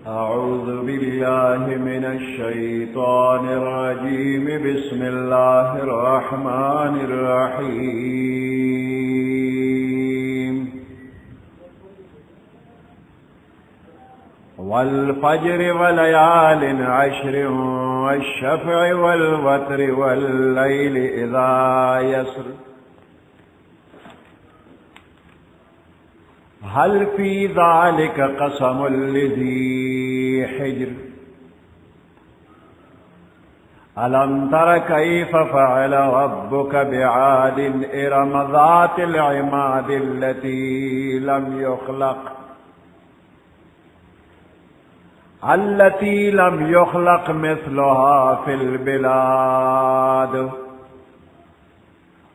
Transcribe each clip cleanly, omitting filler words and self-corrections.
أعوذ بالله من الشيطان الرجيم. بسم الله الرحمن الرحيم. والفجر وليال عشر والشفع والوتر والليل إذا يسر هل في ذلك قسم لذي حجر ألم تر كيف فعل ربك بعاد إرم ذات العماد التي لم يخلق مثلها في البلاد.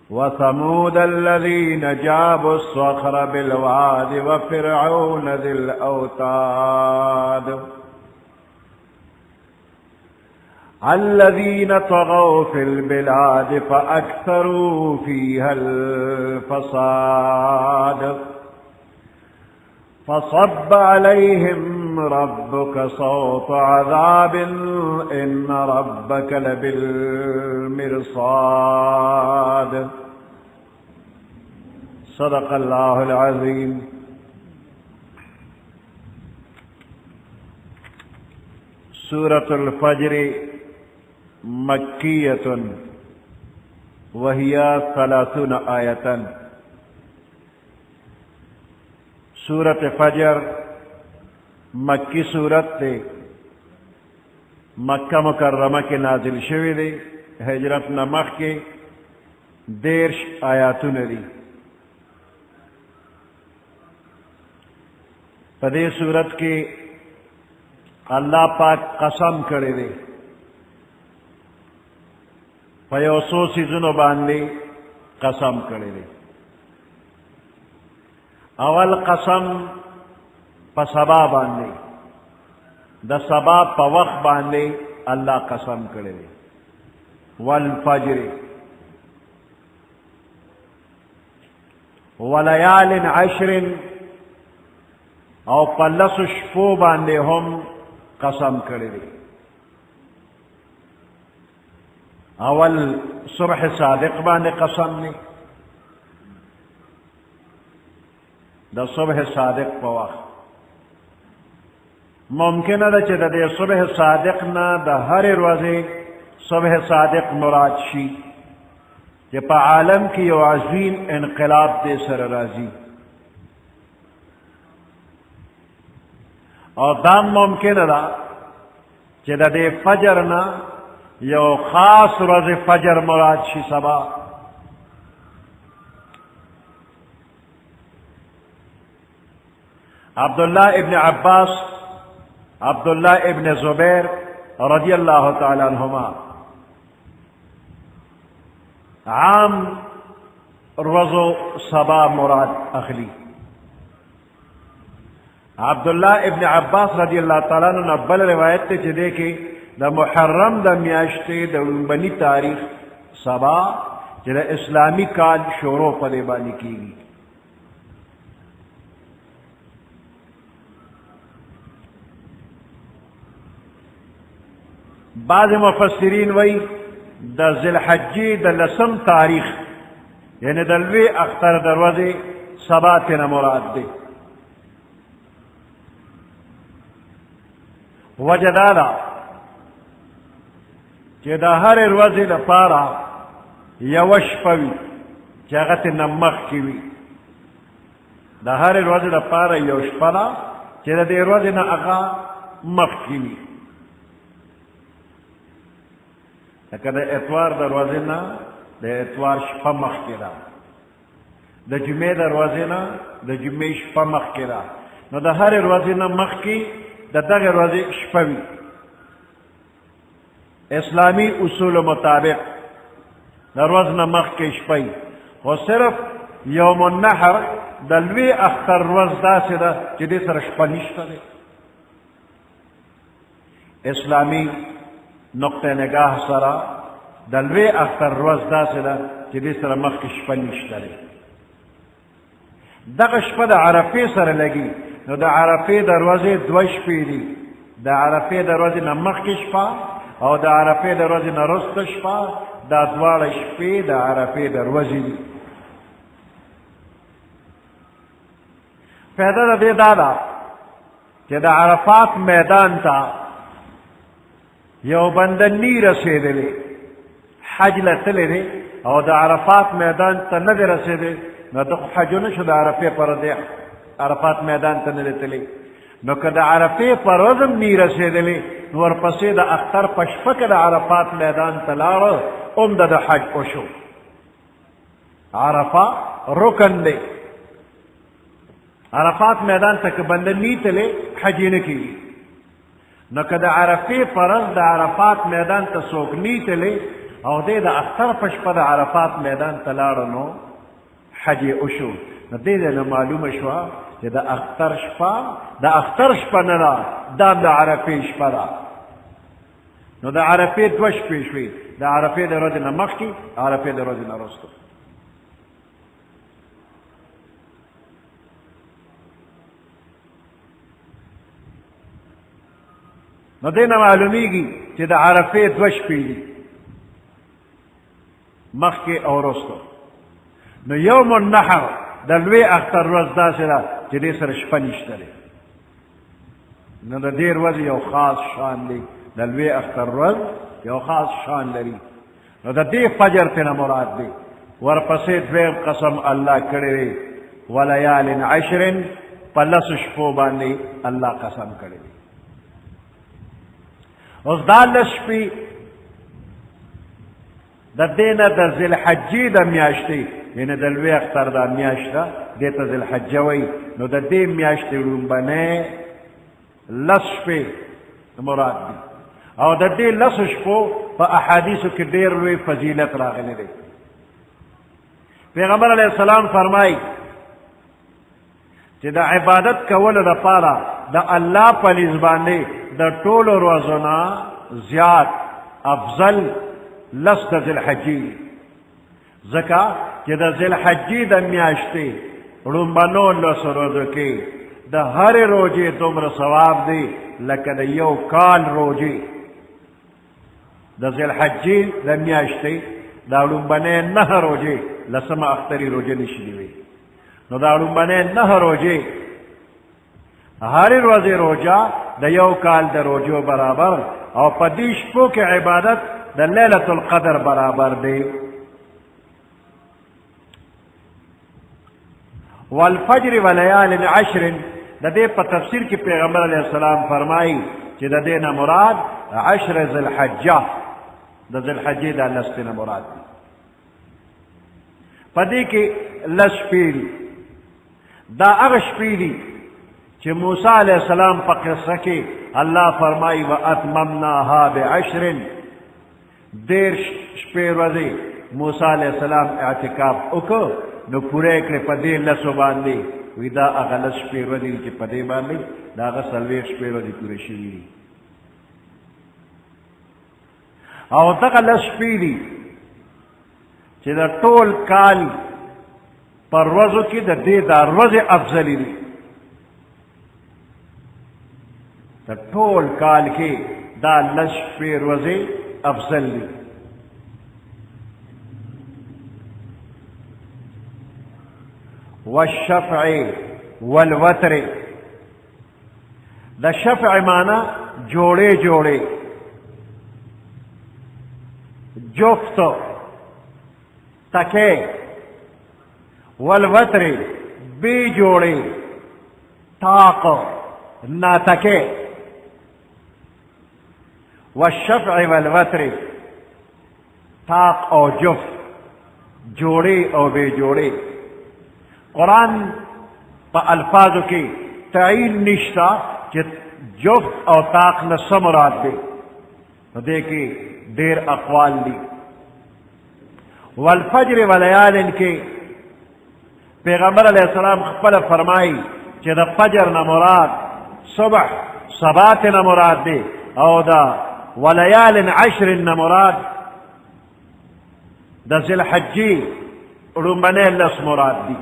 وثمود الذين جابوا الصخر بالواد وفرعون ذي الأوتاد الذين طغوا في البلاد فأكثروا فيها الفساد. فصب عليهم ربك صوت عذاب إن ربك لبالمرصاد. صدق الله العظيم. سورة الفجر مكية وهي 30 آية. سورة فجر مکی صورت تے مکہ مکرمہ کے نازل شوی دے ہجرت نمخ کے 13 آیاتون دی. پدے صورت کے اللہ پاک قسم کرے دے پیوسو سیزنو باندے قسم کرے دے. اول قسم پا سبا باندے دا سبا پا وقت باندے اللہ قسم کرے دے. والفجر ولیال عشر او پلس شپو باندے ہم قسم کرے دے. اول صبح صادق باندے قسم نے دا صبح صادق پا وقت. ممکن ہے کہ دے صبح صادق نہ دا ہر روزے صبح صادق مراد شی کہ پا عالم کی یو عظیم انقلاب دے سر رازی. اور دام ممکن ہے کہ دے فجر نہ یو خاص روز فجر مراد شی سبا. عبداللہ ابن عباس عبداللہ ابن زبیر رضی اللہ تعالی عنہما عام روزو سبا مراد اخلی. عبداللہ ابن عباس رضی اللہ تعالی عنہ بل روایت تے چدے کہ دا محرم دا میاشتے دا بنی تاریخ سبا جدا اسلامی کال شروع پدے بانی کی گی. بعض مفسرین وی دا ذی الحجی دا لسم تاریخ یعنی دلوی اختر دروازے سباتنا مراد دے. وجدالا کہ دا ہر روزے دا پارا یوش پوی چاگت نمخ کیوی. دا ہر روزے دا پارا یوش پلا چاگت دا روزے نا اغا مخ کیوی. لکہ دا اتوار دروازے نا دا اتوار شپا مخ کرا، دا جمعہ دروازے نا دا جمعہ شپا مخ کرا. نو دا ہر روازے نا مخ کی دا دغ روازے شپوی. اسلامی اصول مطابق دا روز نا مخ کی شپوی. و صرف یوم النحر دلوی اختر روز دا سے دا جدی سر شپا نشتا دے. اسلامی نقطہ نگاہ سرا دلوی اختر روز دا سے دا جدی سر مخ کی شپا نشتا دے. دغ شپا دا عرفی سر لگی نو دا عرفی دروازے دوش پیدی د عرفې د ورځې نه مخکې شپه او د عرفې د ورځې نه وروسته شپه دا دواړه شپې د عرفې د ورځې دي. فایده د دې دا ده چې د عرفات میدان ته یو بنده نی رسېدلی، حج له تللی دی او د عرفات میدان ته نه دی رسېدی، نو د حج نه شو د عرفې پر دی عرفات میدان ته نه دی تللی. نو که د عرفې پر ورځ هم نی رسېدلی نو ورپسې د اختر په شپه کې د عرفات میدان ته لاړه هم د حج وشو. عرفه رکن دی. عرفات میدان ته که بنده نی تللی حج یې نه کېږي. نو که د عرفې پر ورځ د عرفات میدان ته څوک نی تللی او دی د اختر په شپه د عرفات میدان ته لاړه نو حج یې وشو. نو دې نه معلومه شوه چې د اختر شپه نه ده، دا د عرفې شپه ده. نو د عرفې دوه شپې شوې، د عرفې د ورځې نه مخکې، عرفې د ورځې نه وروسته. نو دې نه معلومیږي چې د عرفې دوه شپې دي، مخکې او وروسته. نو یوم النحر د لوی اختر ورځ داسې ده چې دې سره شپه نشته دی. نو د دې ورځې یو خاص شان دی، د لوی اختر ورځ یو خاص شان لري. نو د دې فجر ترې مراد دی. ورپسې دویم قسم الله کړی دی، ولیال عشر، په لسو شپو باندې الله قسم کړی دی. اوس دا لس شپې د دې نه د ذوالحجې د میاشتې، یعنې د لوی اختر دا میاشت ده، دې ته ذوالحجه وایي. نو د دې میاشتې لومبنۍ لس شپې مراد دي. او د دې لسو شپو په احادیثو کې ډېر لوی فضیلت راغلی دی. پیغمبر علیه السلام فرمایي چې د عبادت کولو لپاره د الله په لیز باندې د ټولو ورځو نه زیات افضل لس د ذوالحجې، ځکه چې د ذوالحجې د میاشتې لومبنو لسو ورځو کې د هرې روژې دومره ثواب دی لکه د یو کال روژې. د ذوالحجې د میاشتې دا لومبنۍ 9 روژې، لسمه اختري روژه نشي دی. نو دا لومبنۍ 9 روژې هرې ورځې روژه د یو کال د روژو برابر، او په دې شپو کې عبادت د لیلة القدر برابر دی. والفجر ولیال عشر، د دې په تفسیر کې پیغمبر علیه السلام فرمایي چې د دې نه مراد 10 ذوالحجه، د ذوالحجې دا لس نه مراد دی. په دې کې لس شپې دي. دا هغه شپې دي چې موسی علیه السلام په قصه کې الله فرمایي واتممناها ب10، 10 شپې ورځې موسی علیه السلام اعتکاف وکړ، نو پوره کړې په دې لسو باندې. وی دا هغه لس شپې ورځې چې په دې باندې دا هغه 40 شپې ورځې پوره شوي دي. او دغه لس شپې دي چې د ټول کال پر ورځو کې د دې دا ورځې افضلې دي. د ټول کال کې دا لس شپې ورځې افضل دي. والشفع والوتر، د شفع معنی جوړې جوړې، جفت تکے، والوتر بی جوڑے، طاق نا تکے. والشفع والوتر طاق او جفت، جوڑے او بے جوڑے. قرآن پا الفاظو کی تعین نشتا کہ جفت او طاق نه څه مراد دی. دې کې ډېر اقوال دي. والفجر ولیال کې پیغمبر علیہ السلام خپل فرمایي چې د فجر نه مراد صبح صبات نه مراد دی، او دا ولیال 10 نه مراد د ذوالحجې لومبنۍ لس مراد دي،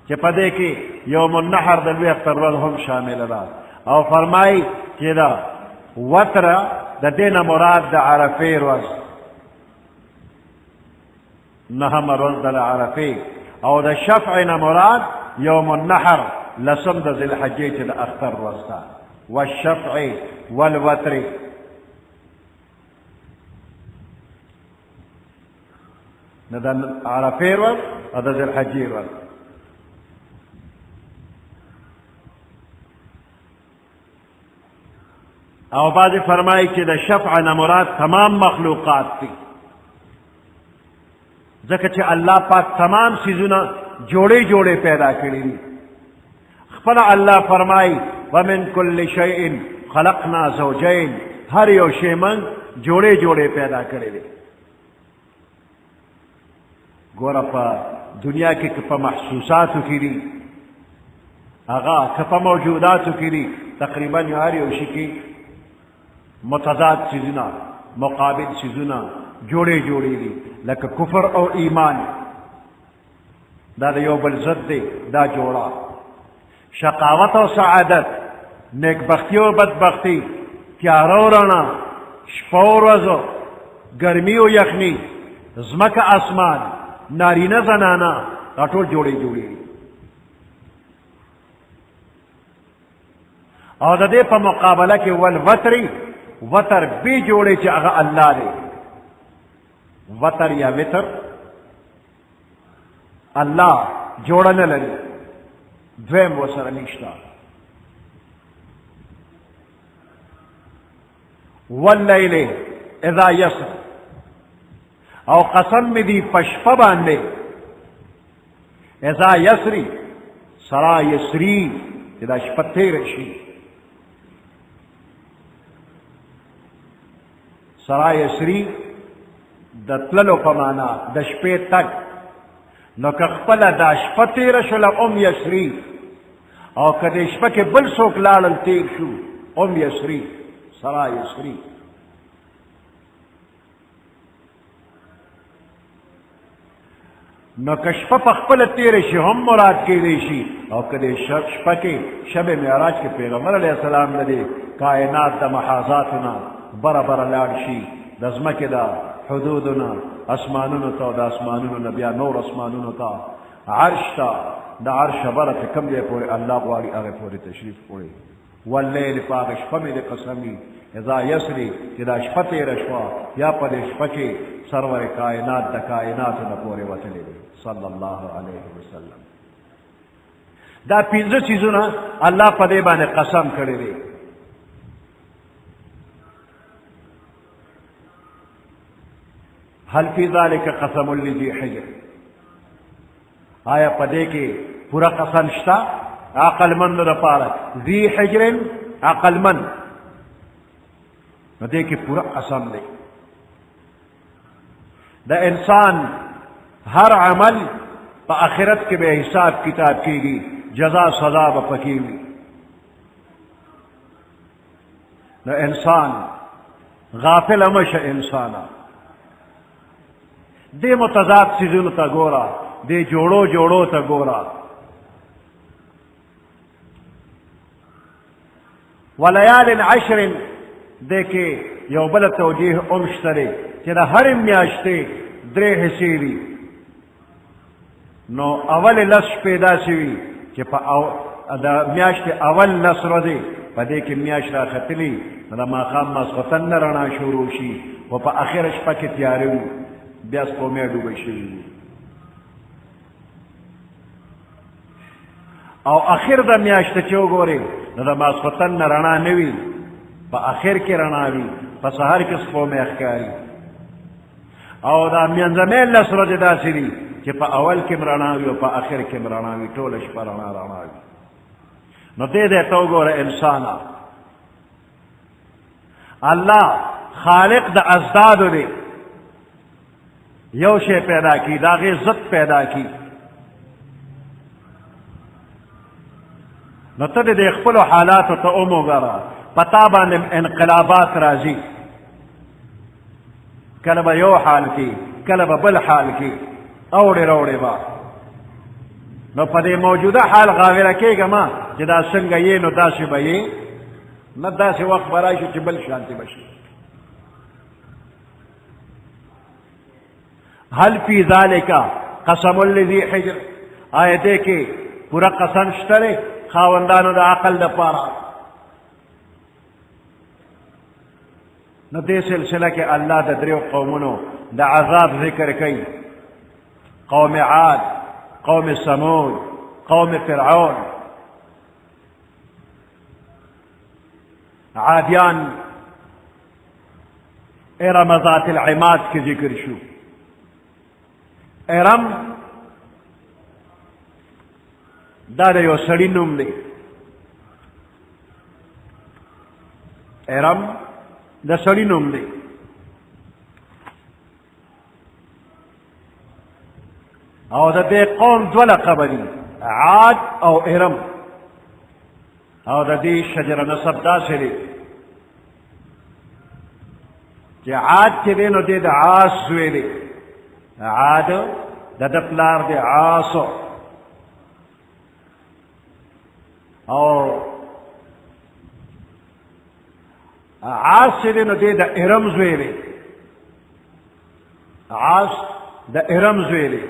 چې په دې کې یوم النحر د لوی اختر ورځ هم شامله ده، او فرمای چې دا وتر د دین مراد د عرفه ورځ نهم ورځ د عرفه او د شفع نه مراد یوم النحر لسم د ذی الحجې چې د اختر ورځ ده والشفع والوتر نه د عرفه ورځ او د ذی الحجې ورځ او بعض فرمائی چې د شفع نه مراد تمام مخلوقات دي ځکه چې الله پاک تمام سیزونه جوړې جوړې پیدا کړي دي خپل الله فرمائی ومن کل شیء خلقنا زوجین هر یو شی من جوړې جوړې پیدا کړي دي ګوره په دنیا کې که په محسوساتو کې دي هغه که په موجوداتو کې دي تقریبا هر یو شي کې متضاد چیزونه مقابل چیزونه جوړې جوړې دي لکه کفر او ایمان دا د یو بل ضد دی دا جوړه شقاوت او سعادت نیکبختی او بدبختی تیاره او رڼا شپه او ورځ ګرمي او یخني ځمکه اسمان نارینه زنانه دا ټول جوړې جوړې دي او د دې په مقابله کې والوتري وتر بی جوړې چې هغه الله دی وتر یا وتر الله جوړه نه لري دویم ورسره نشته واللیل اذا یسر او قسم می دی پشپه باندې اذا یسری سرا یسری چې دا شپه تېره شي سرا یسری د تللو په معنا د شپې تګ نو که خپله دا شپه تېره شوله یسری او که دې شپه کې بل څوک لاړل تېر شو یسری سرا یسری نو که شپه په خپله تېره شي هم مراد کېدی شي او که دې شپه کې شب معراج کې پیغمبر علیه السلام د دې کائنات د محاذاتو نه بره بره لاړ شي د ځمکې د حدودونه اسمانونو ته د اسمانونو نه بیا نور اسمانونو ته عرش ته د عرش بره چې کوم ځای پورې الله غواړي هغې پورې تشریف وړي واللیل په هغه شپه مې د قسم وي اذا یسري چې دا شپه تېره شوه یا په دې شپه کې سرور کائنات د کائناتو نه پورې وتلی دی صلی الله علیه وسلم دا پنځه څیزونه الله په دې باندې قسم کړی دی هل فی ذلک قسم لذی حجر آیا په دې کې پورا قسم شته عقلمندو لپاره ذی حجر عقلمند نو دې کې پورا قسم دی د انسان هر عمل په آخرت کې به حساب کتاب کېږي جزا سزا به پکې وي نو انسان غافل مه شه انسانه دې متضاد څیزونو ته ګوره دې جوړو جوړو ته ګوره ولیال عشر دې کې یو بل توجیه هم شته دی چې د هرې میاشتې درې حصې دي نو اول لس شپې داسې وي چې په د میاشتې اول لس ورځې په دې کې میاشت راختلي نو د ماښام ماسخوتن نه رڼا شروع شي خو په اخره شپه کې تیاره وي بیا سپومې ډوبه شوي وي او اخر د میاشتې چې وګورې نو د ماسخوتن نه رڼا نه وي په اخر کې رڼا وي په سهار کې سپومې ښکاري او دا منځمې لس ورځې داسې دي چې په اول کې رڼا وي او په اخر کې رڼا وي ټوله شپه رڼا وي نو دې ته وګوره انسانه الله خالق د ازدادو دی یو شی پیدا کی دا غي ضد پیدا کی نو ته د خپل حالات ته وګوره پتا باندې انقلابات راځي کله به یو حال کې کله به بل حال کې اوړې راوړې به نو په دې موجوده حال غاوره کېږه ما چې دا څنګه یې نو داسې به یې نه داسې وخت به راشي چې بل شانتي به شي. هل فی ذالک قسم لذی حجر، آیا دې کې پورا قسم شته دی خاوندانو د عقل دپاره؟ نو دې سلسله کې الله د دریو قومونو د عذاب ذکر کوي، قوم عاد، قوم ثمود، قوم فرعون. عادیان ارم ذات العماد کی ذکر شو. ارم دا د یو سړي نوم دی. ارم د سړي نوم دی. او د دې قوم دوه لقبه دي، عاد او ارم. او د دې شجره نسب داسې دی چې عاد چې دی نو دی د عاص زوی دی. عاد د ده پلار دی عاصو، او عاص چې دی نو دی د ارم زوی دی. عاص د ارم زوی دی،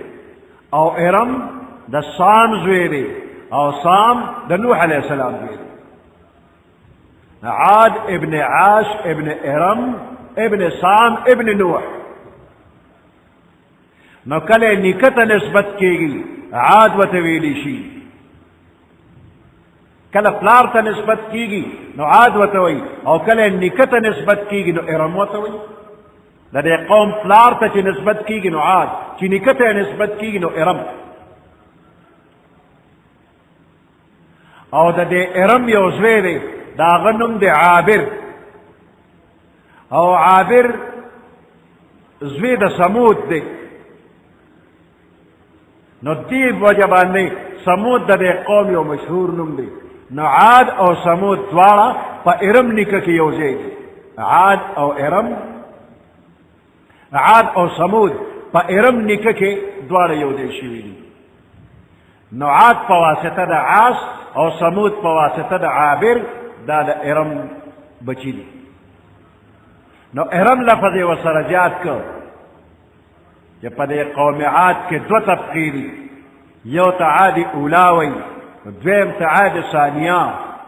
او ارم د سام زوی دی، او سام د نوح علیہ السلام زوی دی. عاد ابن عاش ابن ارم ابن سام ابن نوح. نو کله نیکه ته نسبت کیږي عاد ورته ویلی شي، کله پلار ته نسبت کیږي نو عاد ورته وایي، او کله نیکه ته نسبت کیږي نو ارم ورته وایي. د دې قوم پلار ته چې نسبت کیږي نو عاد، چې نیکه ته نسبت کیږي نو ارم. او د دې ارم یو زوی دی، د هغه نوم دی عابر. او عابر زوی د ثمود دی. نو دې وجه باندې ثمود د دې قوم یو مشهور نوم دی. نو عاد او ثمود دواړه په ارم نیکه کې یو ځای دي. عاد او ارم، عاد او ثمود په ارم نیکه کې دواړه یو ځای شوي دي. نو عاد په واسطه د عاص او ثمود په واسطه د عابر، دا د ارم بچی دي. نو ارم لفظ یې ورسره زیات کړ چې په دې قوم عاد کې دوه طبقې دي، یو ته عاد اولا وایي، دویم ته عاد ثانیه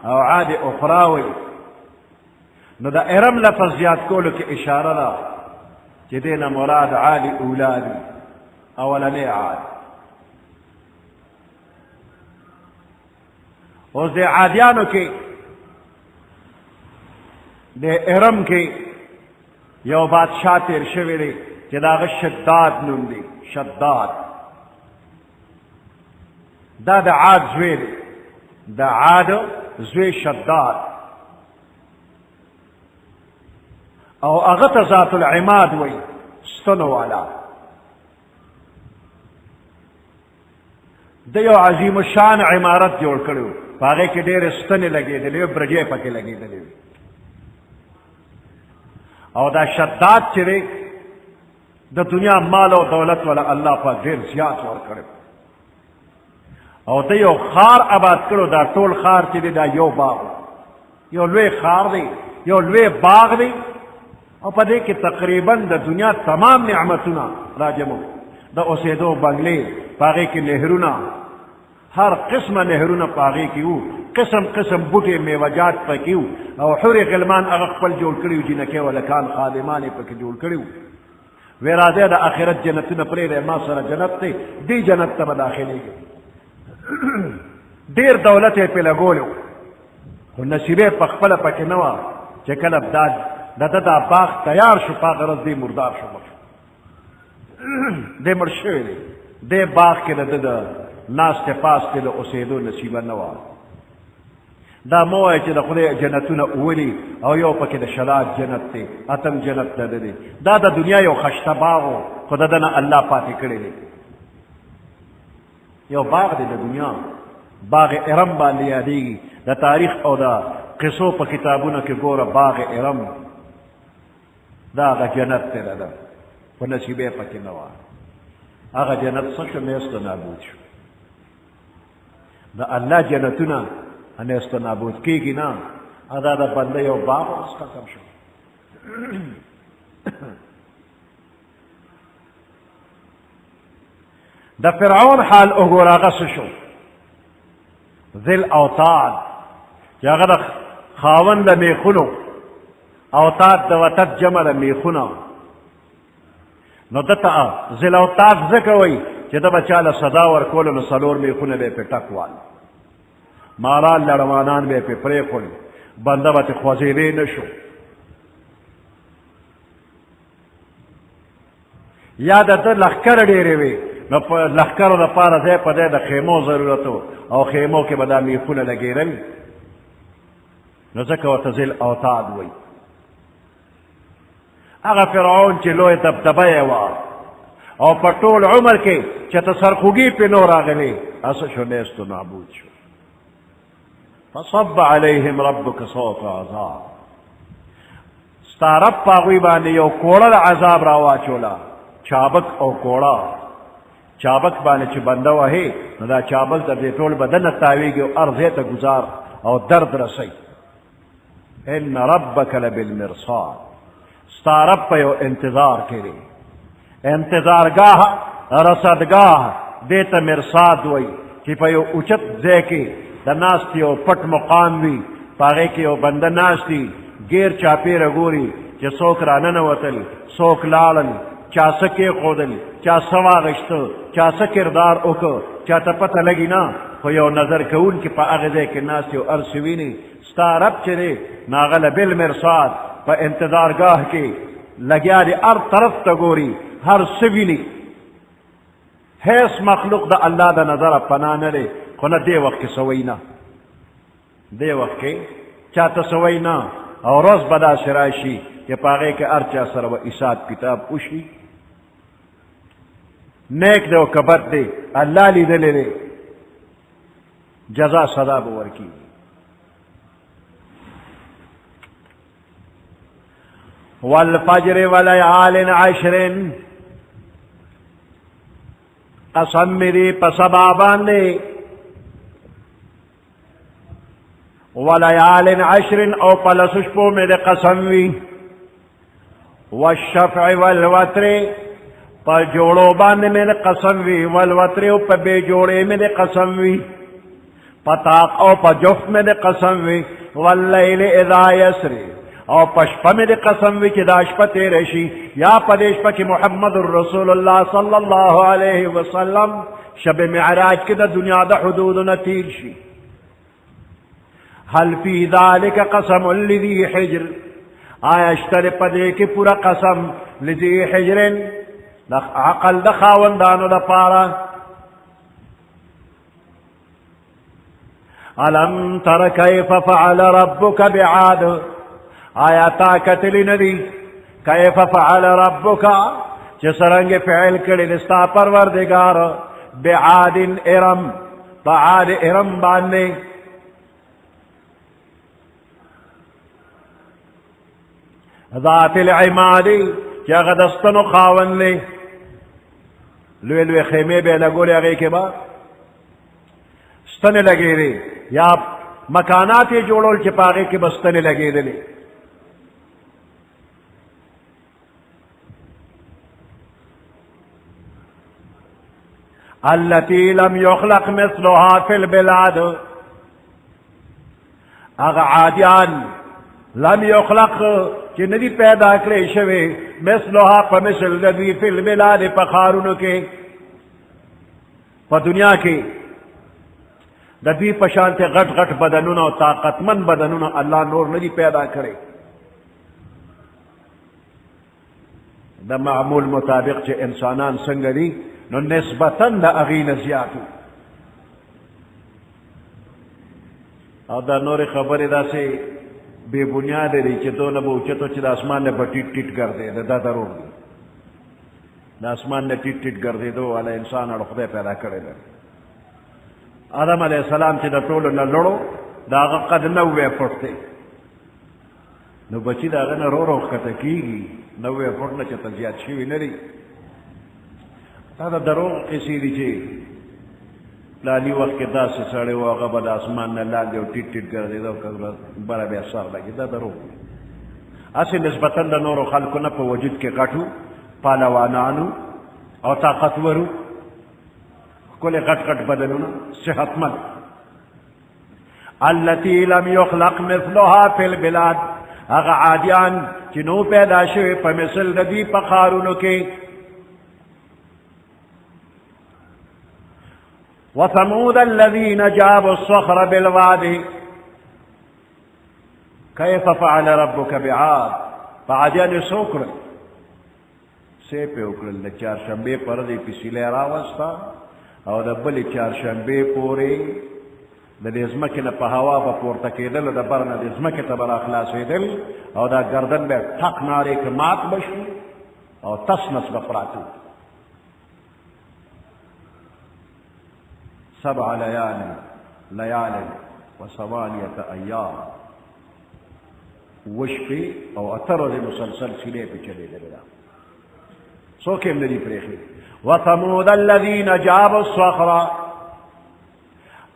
او عاد اخرى وایي. نو د ارم لفظ زیات کولو کې اشاره ده چې دې نه مراد عاد اولا دي، اولنی عاد. اوس د عادیانو کې د ارم کې یو بادشاہ تیر شوی دی چې د هغه شداد نوم دی. شداد دا د عاد زوی دی، د عاد زوی شداد. او هغه ته ذات العماد وایي، ستنو والا. د یو عظیم الشان عمارت جوړ کړی و، په هغې کې ډېرې ستنې لګېدلې وې، برجې پکې لګېدلې وې. او دا شداد چې دی د دنیا مال او دولت والا الله پاک ډېر زیات ورکړی. او د یو خار آباد کړو، دا ټول خار چې دی دا یو باغ، یو لوی خار دی، یو لوی باغ دی. او په دې کې تقریبا د دنیا تمام نعمتونه راجمع، د اوسېدو بنګلې، په هغې کې نهرونه، هر قسمه نهرونه په هغې کې وو، قسم قسم بوټي میوجات پکې وو. او حورې غلمان هغه خپل جوړ کړي وو، جینکې ولکان خادمان یې پکې جوړ کړي وو. وی راځئ د آخرت جنتونه پرېږدئ، ما سره جنت دی، دې جنت ته به داخلېږي. ډېر دولت یې پرې لګولی و، خو نصیبه په خپله پکې نه وه چې کله د ده دا باغ تیار شو، په هغه ورځ دی مردار شو، دی مړ شوی دی. دې باغ کې د ده د ناستې پاستې د اوسېدو نصیبه نه وه. دا مه وایه چې د خدای جنتونه اولي او یو پکې د شلات جنت دی، اتم جنت د ده دی. دا د دنیا یو خشته باغ و، خو د ده نه الله پاتې کړی دی. یو باغ دی د دنیا، باغ ارم باندې یادېږي. د تاریخ او د قصو په کتابونو کې ګوره، باغ ارم دا هغه جنت دی د ده، خو نصیبه یې پکې نه وه. هغه جنت څه شو؟ نیست و نابود شو. د الله جنتونه نیست و نابود کېږي نه، ادا د بنده یو باغ اوس ختم شو. د فرعون حال وګوره هغه څه شو. ذل اوتاد چې هغه د خاوند د میخونو، اوتاد د وتد جمع د میخونه، نو دته ذل اوتاد ځکه وایي چې د به چاله صدا ورکولو نو څلور میخونه به یې پې ټک وال، ماران لړمانان به یې پې پرېښول، بنده به ترې خوځېدی نه شو. یا د ده لښکر ډېرې وې، نو په لښکرو دپاره ځای په ځای د خیمو ضرورت و، او خیمو کې به دا میخونه لګېدل، نو ځکه ورته ذل اوتاد وایي. هغه فرعون چې لوی دبدبه یې وه او په ټول عمر کې چې ته سرخوږي پې نو راغلې، هسه شو نیست و نابود شو. فصب علیهم ربک صوت عذاب، ستا رب په هغوی باندې یو کوړه د عذاب راواچوله، چابک او کوړه. چابک باندې چې بنده وهې نو دا چابک د دې ټول بدن نه تاویږي او هر ځای ته ګزار او درد رسوي. ان ربک لبالمرصاد، ستا رب په یو انتظار کې دی. انتظارګاه رصدګاه دې ته مرصاد وایي چې په یو اوچت ځای کې د ناستې یو پټ مقام وي، په هغې کې یو بنده ناست وي، ګیر چاپېره ګوري چې څوک را ننوتل، څوک لاړل، چا څه کېښودل، چا څه واغېسته، چا څه کردار وکړ، چا ته پته لګي نه، خو یو نظر کوونکي په هغه ځای کې ناست یو هر څه ویني. ستا رب چې دی نو هغه له بالمرصاد په انتظارګاه کې لګیا دی، هر طرف ته ګوري، هر څه ویني. هیڅ مخلوق د الله د نظره پناه نه دی، خو نه دې وخت کې څه وایي نه، دې وخت کې چاته څه وایي نه. او ورځ به داسې راشي چې په هغې کې هر چا سره به حساب کتاب وشي، نیک دی او که بد دی الله لیدلی دی، جزا سزا به ورکېږي. والفجر وليال عشر، قسم می دی په سبا باندې، وليال عشر او په لسو شپو می دی قسم وي، والشفع والوتر په جوړو باندې می دی قسم وي، والوتر او په بې جوړې می دی قسم وي، په طاق او په جفت می دی قسم وي، واللیل اذا یسری او په شپه مې د قسم وي چې دا شپه تېره شي، یا په دې شپه کې محمد رسول الله صلی الله علیه وسلم شب معراج کې د دنیا د حدودو نه تیر شي. هل فی ذلک قسم لذی حجر، آیا شته په دې کې پورا قسم لذی حجر د عقل د خاوندانو دپاره. الم تر کیف فعل ربک بعاد، آیا تا کتلی ندی کیف فعل ربک چې څرنګه فعل کړی د ستا پروردګار بعاد ارم، په عاد ارم باندې. ذات العماد چې هغه د ستنو خاوند دی، لوی لوی خیمې به یې لګولې، هغې کې به ستنې لګېدې، یا مکانات یې جوړول چې په هغې کې به ستنې لګېدلې. التي لم يخلق مثلها في البلاد، اغا عادیان لم يخلق چې ندی پیدا کړی شوی مثلها په مثل د فی البلاد په ښارونو کې، په دنیا کې د دوی په شانتې غټ غټ بدنونه او طاقتمن بدنونه الله نور ندی پیدا کړی. د معمول مطابق چې انسانان څنګه دي نو نسبتاً د هغې نه زیاتو. او دا نورې خبرې داسې بې بنیاده دي چې دونه به اوچتو چې د اسمان نه به ټیټ ټیټ ګرځېده، دا دروغ دي. د اسمان نه ټیټ ټیټ ګرځېدو والا انسان اړه خدای پیدا کړی دی. آدم علیه السلام چې د ټولو نه لړو د هغه قد 90 فټ دی، نو بچي د هغه نه رو رو ښکته کېږي، 90 فټ نه چې ته زیات شوي نه دي. دا د دروغ قصې دي چې لالی وقت کې داسې سړی و هغه به د اسمان نه لاندې او ټیټ ټیټ ګرځېده او بره بیا سر لګي دا دروغ هسې نسبتا د نورو خلکو نه په وجود کې غټو پهلوانانو او طاقتورو ښکلې غټ غټ بدنونه صحتمند التي لم يخلق مثلها في البلاد هغه عادیان چې نو پیدا شوي په مثل د دوی په ښارونو کې وثمود الذين جابوا الصخر بالواد كيف فعل ربك بعاد فعادیان یې څه وکړل سیپ یې وکړل د چهارشنبې پر ورځ یې پسیلی راوسته او د بلې چهارشنبې پورې د دې ځمکې نه په هوا به پورته کېدل د بر نه دې ځمکې ته به راخلاصېدل او دا ګردن به ټک نارې که مات به شي او تس نس به پراته 7 ليال و8 أيام وشپې او 8 ورځې مسلسل سیلې پې چلېدلې ده څوک یې نه دي پرېښي وثمود الذين جابوا الصخر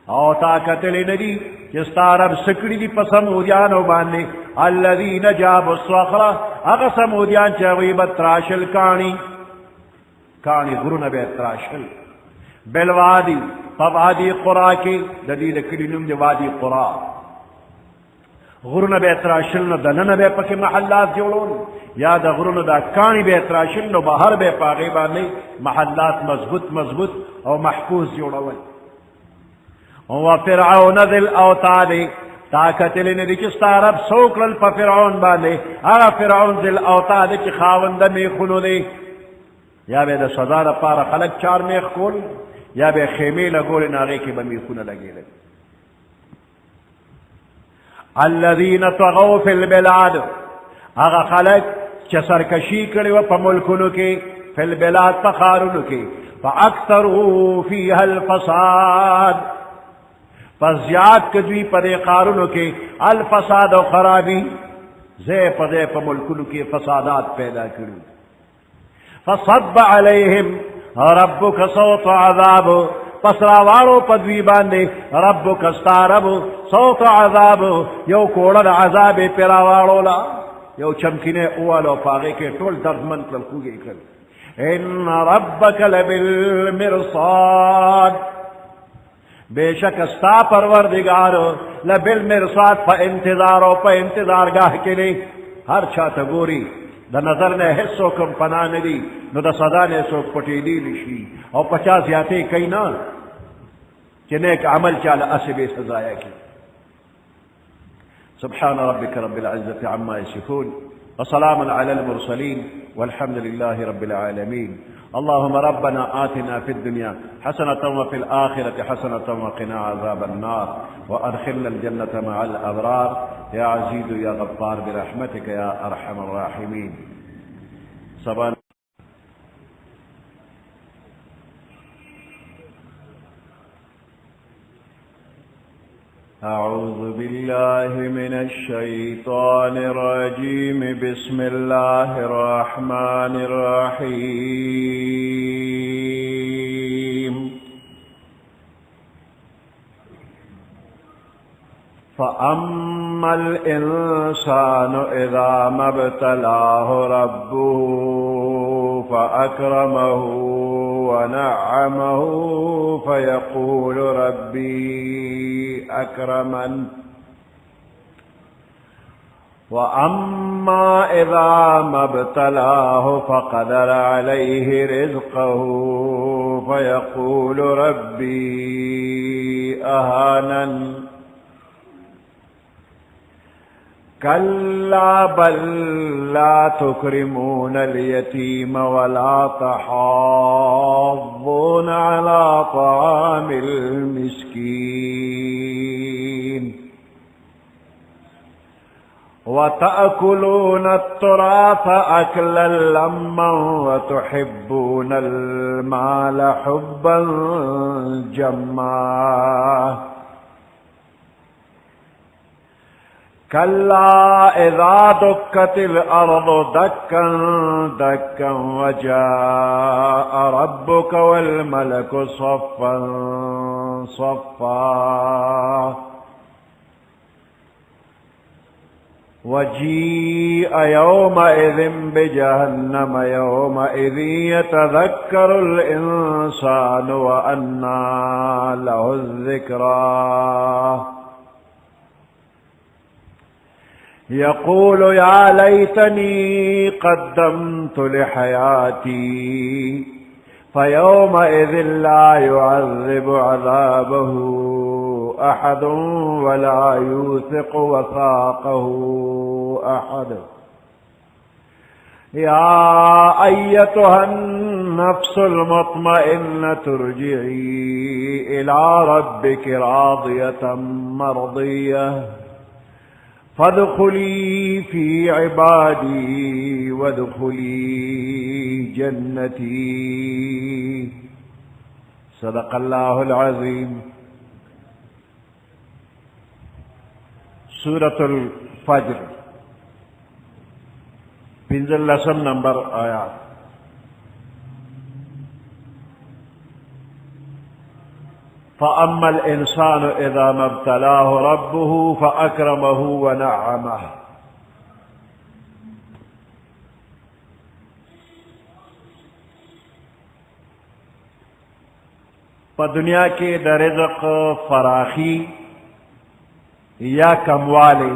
او تا کتلی نه دي چې ستا رب څه کړي دي په سمودیانو باندې الذين جابوا الصخر هغه سمودیان چې هغوی به تراشل کاڼي غرونه به یې تراشل بالوادي په وادي قرا کې د دې د کلي نوم دی وادي قرا غرونه به یې تراشل نو دننه به یې پکې محلات جوړول یا د غرونو دا کاڼي به یې تراشل نو بهر به یې په هغې باندې محلات مضبوط او محفوظ جوړول وفرعون ذي الاوتاد تا کتلی نه دي چې ستا رب څه وکړل په فرعون باندې هغه فرعون ذي الاوتاد چې خاونده میخونو دی یا به د سزا دپاره خلک چار میخ کول یا به خیمې لګولې نو هغې کې به میخونه لګېدل الذين طغوا في البلاد هغه خلک چې سرکشي کړې وه په ملکونو کې فی البلاد په ښارونو کې فاکثروا فیها الفساد پس زیاد که دوی په دې ښارونو کې الفساد او خرابي ځای په ځای په ملکونو کې فسادات پیدا کړي فصب علیهم ربک صوت عذاب پس راوارو په دوی باندې ربک ستا رب صوت عذاب یو کوړه د عذاب یې پرې راواړوله یو چمکینه اووال او په هغې کې ټول دردمن کړل کوږې کړل ان ربک لبالمرصاد بیشک استا پروردگار لبالمرصاد په انتظار او په انتظارګاه کې دی هر چا ته ګوري د نظر نه هیڅ څوک هم پناه نه دي نو د سزا نه څوک پټېدی نه شي او 50 زیاتې کوي نه چې نیک عمل چاله هسې بې سزایه کړي سبحان ربك رب العزة عما يصفون وسلام على المرسلين والحمد لله رب العالمين اللهم ربنا آتنا في الدنيا حسنة وفي الآخرة حسنة وقنا عذاب النار وأدخلنا الجنة مع الأبرار يا عزيز يا غفار برحمتك يا أرحم الراحمين أعوذ بالله من الشيطان الرجيم بسم الله الرحمن الرحيم فأما الإنسان إذا ما ابتلاه ربه فأكرمه ونعمه فيقول ربي أكرمن وأما إذا ما ابتلاه فقدر عليه رزقه فيقول ربي أهانن كلا بل لا تكرمون اليتيم ولا تحاضون على طعام المسكين وتأكلون التراث أكلا لما وتحبون المال حبا جما كلا إذا دكت الأرض دكا دكا وجاء ربك والملك صفا صفا وجيء يومئذ بجهنم يومئذ يتذكر الإنسان وأنى له الذكرى يقول يا ليتني قدمت لحياتي فيومئذ لا يعذب عذابه أحد ولا يوثق وثاقه أحد يا أيتها النفس المطمئنة ارجعي إلى ربك راضية مرضية فادخلي في عبادي وادخلي جنتي. صدق الله العظيم. سورة الفجر 15 نمبر آیات. فأما الإنسان إذا ما ابتلاه ربه فأكرمه ونعمه. په دنیا کې د رزق فراخی یا کموالی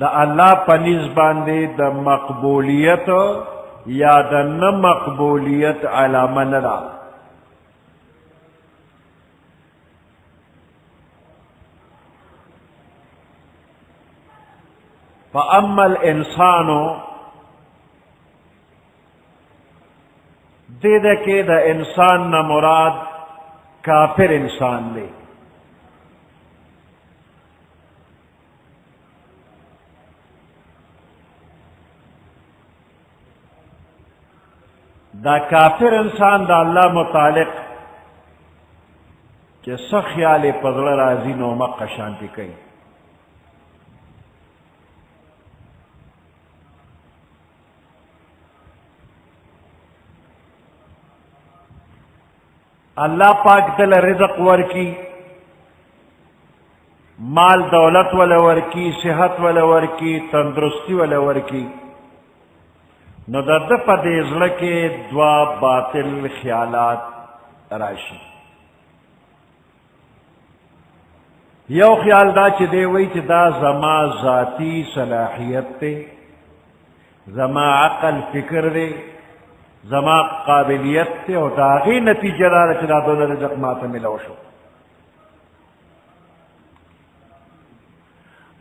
د الله په نسبت باندې د مقبولیت یا د نه مقبولیت علامه نه ده. فاما الانسان دې کې د انسان نه مراد کافر انسان دی. دا کافر انسان دا الله متعلق چې څه خیال یې په زړه راځي نو مقه شانتي کوي. اللہ پاک دل رزق ورکی، مال دولت ولا ورکی، صحت ولا ورکی، تندرستی ولا ورکی، نو د ده په دې زړه کې دوه باطل خیالات راشي. یو خیال دا چې دی وایي چې دا زما ذاتی صلاحیت دی، زما عقل فکر دی، زما قابلیت ته او د هغې نتیجه دا ده چې دا دونه رزق ماته میلاو شو.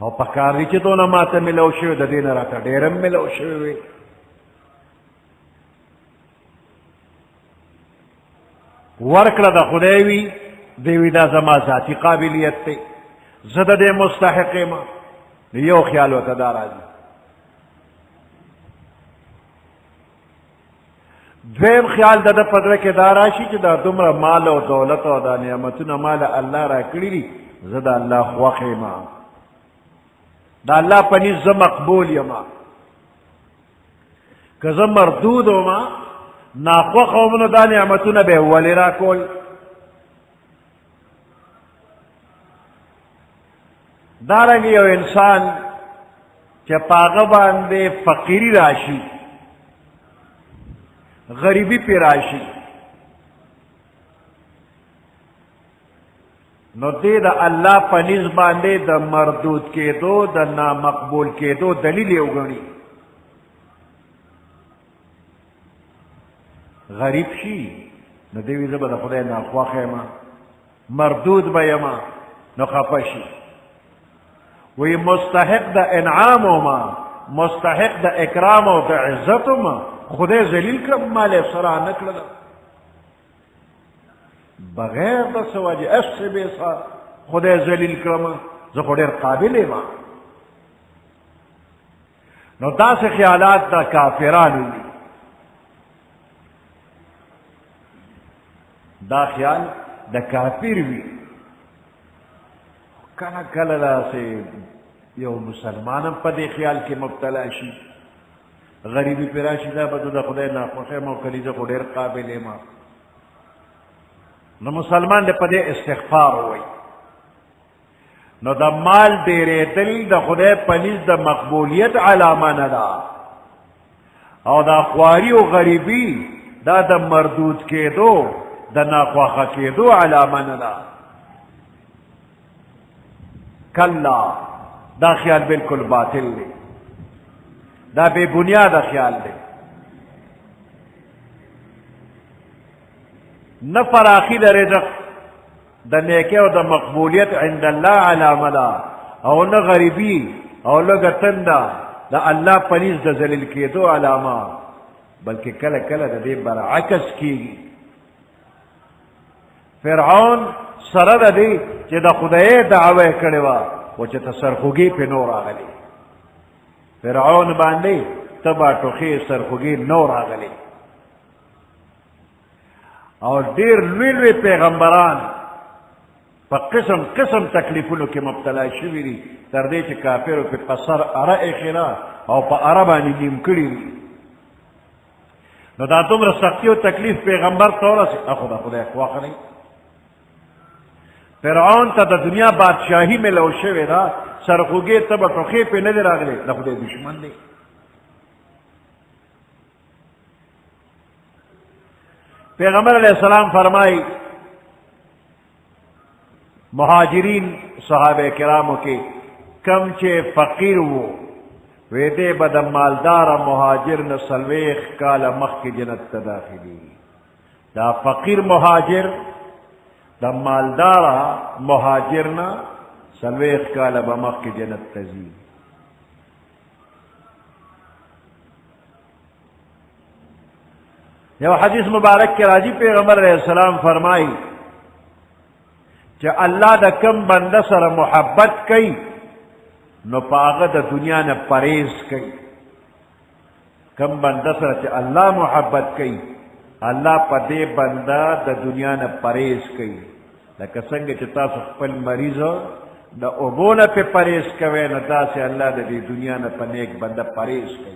او په کار دی چې دونه ماته میلاو شوی، د دې نه راته ډېر هم میلاو شوی وي. ورکړه د خدای وي، دی وي دا زما ذاتي قابلیت دی، زه د دې مستحق یم. یو خیال ورته دا راځي. دویم خیال د ده په زړه کې دا راشي چې دا دومره مال او دولت او دا نعمتونه ماله الله را کړي دي، زه د الله خوښ یم، د الله په نزد زه مقبول یم. که زه مردود وم، ناخوښه وم، نو دا نعمتونه به یې ولې را کول؟ دارنګه یو انسان چې په هغه باندې فقیري راشي، غریبی پی راشي، نو دې د الله په نزد باندې د مردود کېدو، د نامقبول کېدو دلیل یې وګڼي. غریب شي نو دې وي زه به د خدای ناخوښه یم، مردود به یم، نو خفه شي. وی مستحق د انعام وما، مستحق د اکرام او د عزت وما، خدای ذلیل کړم، مال یې سره نه کړله بغیر د څه وجې، اس بې سا خدای ذلیل کړم، زه خو ډېر قابل یم. نو داسې خیالات د کافرانو دي. دا خیال د کافر وي. کله کله داسې یو مسلمان هم په دې خیال کې مبتلا شي غریبي پې راشي دا به د خدای ناخوښه یم او کلیزه خو ډېر قابل یم نو مسلمان دې په دې استغفار ووایي نو د مال ډېرېدل د خدای په نزد د مقبولیت علامه نه ده او دا خواري او غریبي دا د مردود کېدو د ناخواښه کېدو علامه نه ده کلا دا خیال بالکل باطل دی دا بے بنیاد خیال دی نه فراخی د رزق د نیکی او د مقبولیت عند الله علامه ده او نه غریبی او لږه تنده د الله په نزد د ذلیل کېدو علامه بلکې کله کله د دې برعکس کېږي فرعون سره د دې چې د خدای دعوه یې کړې وه خو چې سرخوږي پې نو راغلی فرعون باندې تبا ټوخې سرخوږي نو راغلی او ډېر لوی لوی پیغمبران په قسم قسم تکلیفونو کې مبتلا شوي دي تر دې چې کافرو پې په سر اره ایښې ده او په اره باندې نیم کړي دي نو دا دومره سختي او تکلیف پیغمبر ته ورسېد خو د خدای خواښه دی فرعون ته د دنیا بادشاهي ملو شوې ده سرخوږې ته به ټوخې پې نه دی راغلی د خدای دشمن دی پیغمبر علیہ السلام فرمائی مہاجرین صحابہ کرامو کے کم چے فقیر وہ ویدے بد مالدار مہاجر نہ سلویخ کالا مخ کی جنت تداخلی دا فقیر مہاجر دا مالدار مہاجر نہ سلویخ کالا بمخ کی جنت تزی یو حدیث مبارک کے راضی پیغمبر علیہ السلام فرمائی کہ اللہ دا کم بندہ سر محبت کئی نو پاغ دا دنیا نے پریز کئی کم بندہ سر کہ اللہ محبت کئی اللہ پا دے بندہ دا دنیا نے پریز کئی لکہ سنگ چتا سخپل مریض دا اوبون پہ پریز کوئے نتا سے اللہ دا دی دنیا نے پا نیک بندہ پریز کئی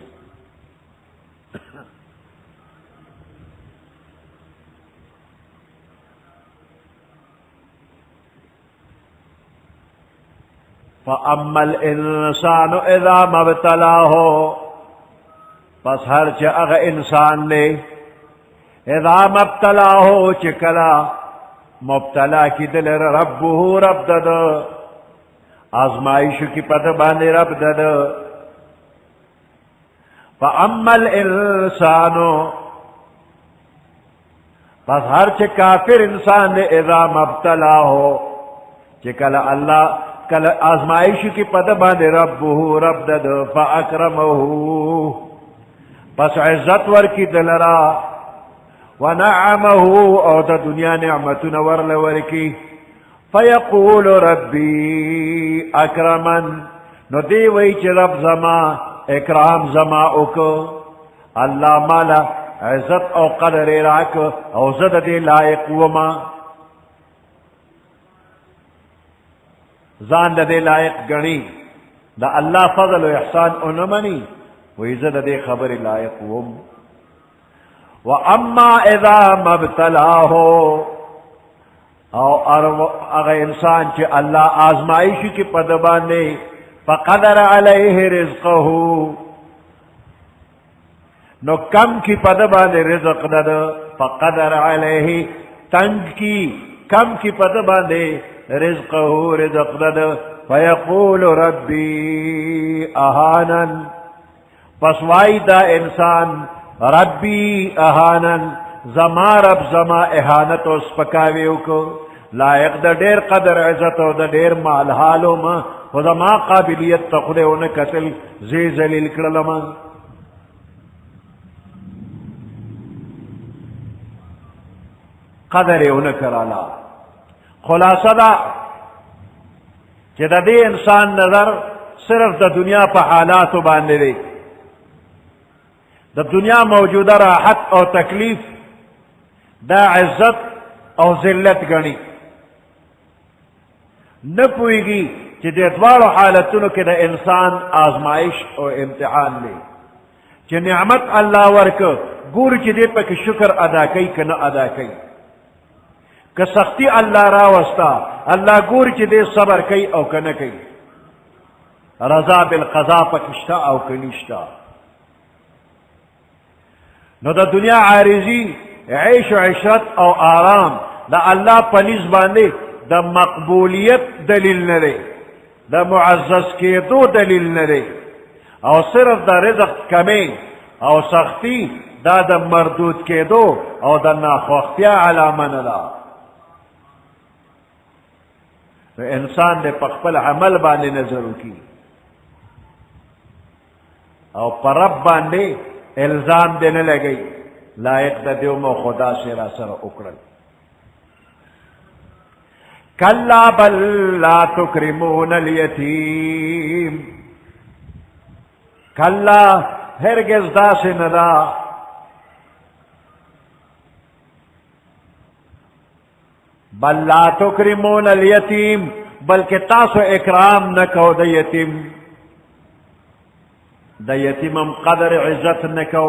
فَأَمَّا الْإِنسَانُ إِذَا مَبْتَلَاهُ پس ہر چے اغا انسان نے اذا مبتلاہو چکلا مبتلا کی دل ربہو رب دد آزمائش کی پد بانے رب دد فَأَمَّا الْإِنسَانُ پس ہر چے کافر انسان نے اذا مبتلاہو چکلا اللہ کل آزمائش کی پد باندے ربہو رب دد فاکرمہو پس عزت ور کی دلرا ونعمہو او دا دنیا نعمتن ورل ورکی فیقول ربی اکرمن نو دیوئی چی رب زما اکرام زما اکو اللہ مالا عزت او قدر راک او زد دی لائق وما زان دے لائق گنی دا اللہ فضل و احسان انمنی و عزت دے خبر لائق وم و اما اذا مبتلاہو او اگر انسان چی اللہ آزمائشی کی پدبانے فقدر علیہ رزقہو نو کم کی پدبانے رزق دد فقدر علیہ تنگ کی کم کی پدبانے رزقه رزق دد فیقول ربی اہانن پس وائی دا انسان ربی اہانن زما رب زما احانت و سپکاویو کو لائق دا دیر قدر عزت و دا دیر مال حالو ما و زما قابلیت تخدے و نکتل زی زلیل کرلما قدر و نکرالا خلاصہ دا کہ دا دے انسان نظر صرف دا دنیا پا حالاتو باندے دے دا دنیا موجودہ راحت او تکلیف دا عزت او ذلت گنی نه پوهیږي چې د دواړو حالتونو کې د انسان آزمایش او امتحان دی چې نعمت الله ورکه ګوري چې دې پکې شکر ادا کوي که نه ادا کوي که سختی الله راوستا الله ګوري چې دې صبر کوي او که نه کوي رضا بالقضا پکې شته او که نشته نو د دنیا عارضی عیش و عشرت او آرام د الله په نس باندې د مقبولیت دلیل نه دی د معزز کېدو دلیل نه دی او صرف د رزق کمی او سختی دا د مردود کېدو او د ناخوښتیا علامه نه ده انسان دې په خپل عمل باندې نظر وکړي او پر رب باندې الزام دې نه لګوي لایق د دیو مو خدا سے را سره وکړل کلا بل لا تکرمون الیتیم کلا هرگز داسې نه ده بل لا تکرمون الیتیم بلکې تاسو اکرام نه کو د یتیم د یتیمم قدر عزت نه کو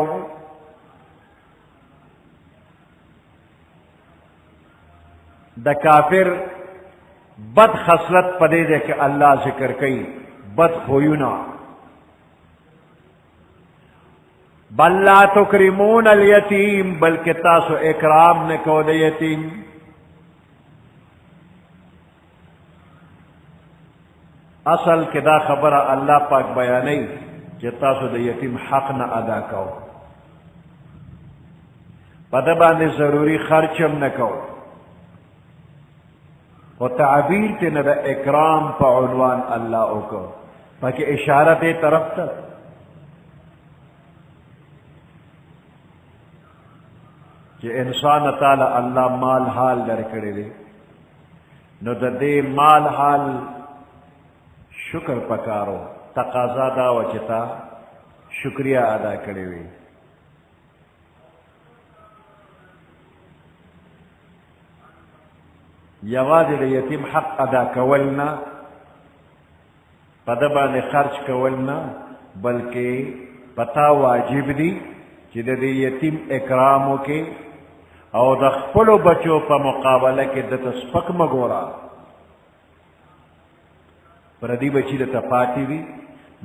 د کافر بد خصلت پدې ده کې الله ذکر کوي بد خویونه بل لا تکرمون الیتیم بلکې تاسو اکرام نه کو د یتیم اصل کې دا خبره الله پاک بیانوي چې تاسو د یتیم حق نه ادا کو په ده باندې ضروري خرچ هم نه کو و تعبیر ته نه د اکرام په عنوان الله وکړو پکې اشاره دې طرف ته چې انسان تعالی الله مال حال درکړی دی نو د دې مال حال شکر پکارو تقاضا دا و چې تا شکریہ ادا کړی وي یوازې د یتیم حق ادا کول نه په ده باندې خرچ کول نه بلکې پتا واجب دي چې د دې یتیم اکرام وکړي او د خپلو بچو په مقابله کې دته سپک مه ګوره پردي بچي درته پاتې وي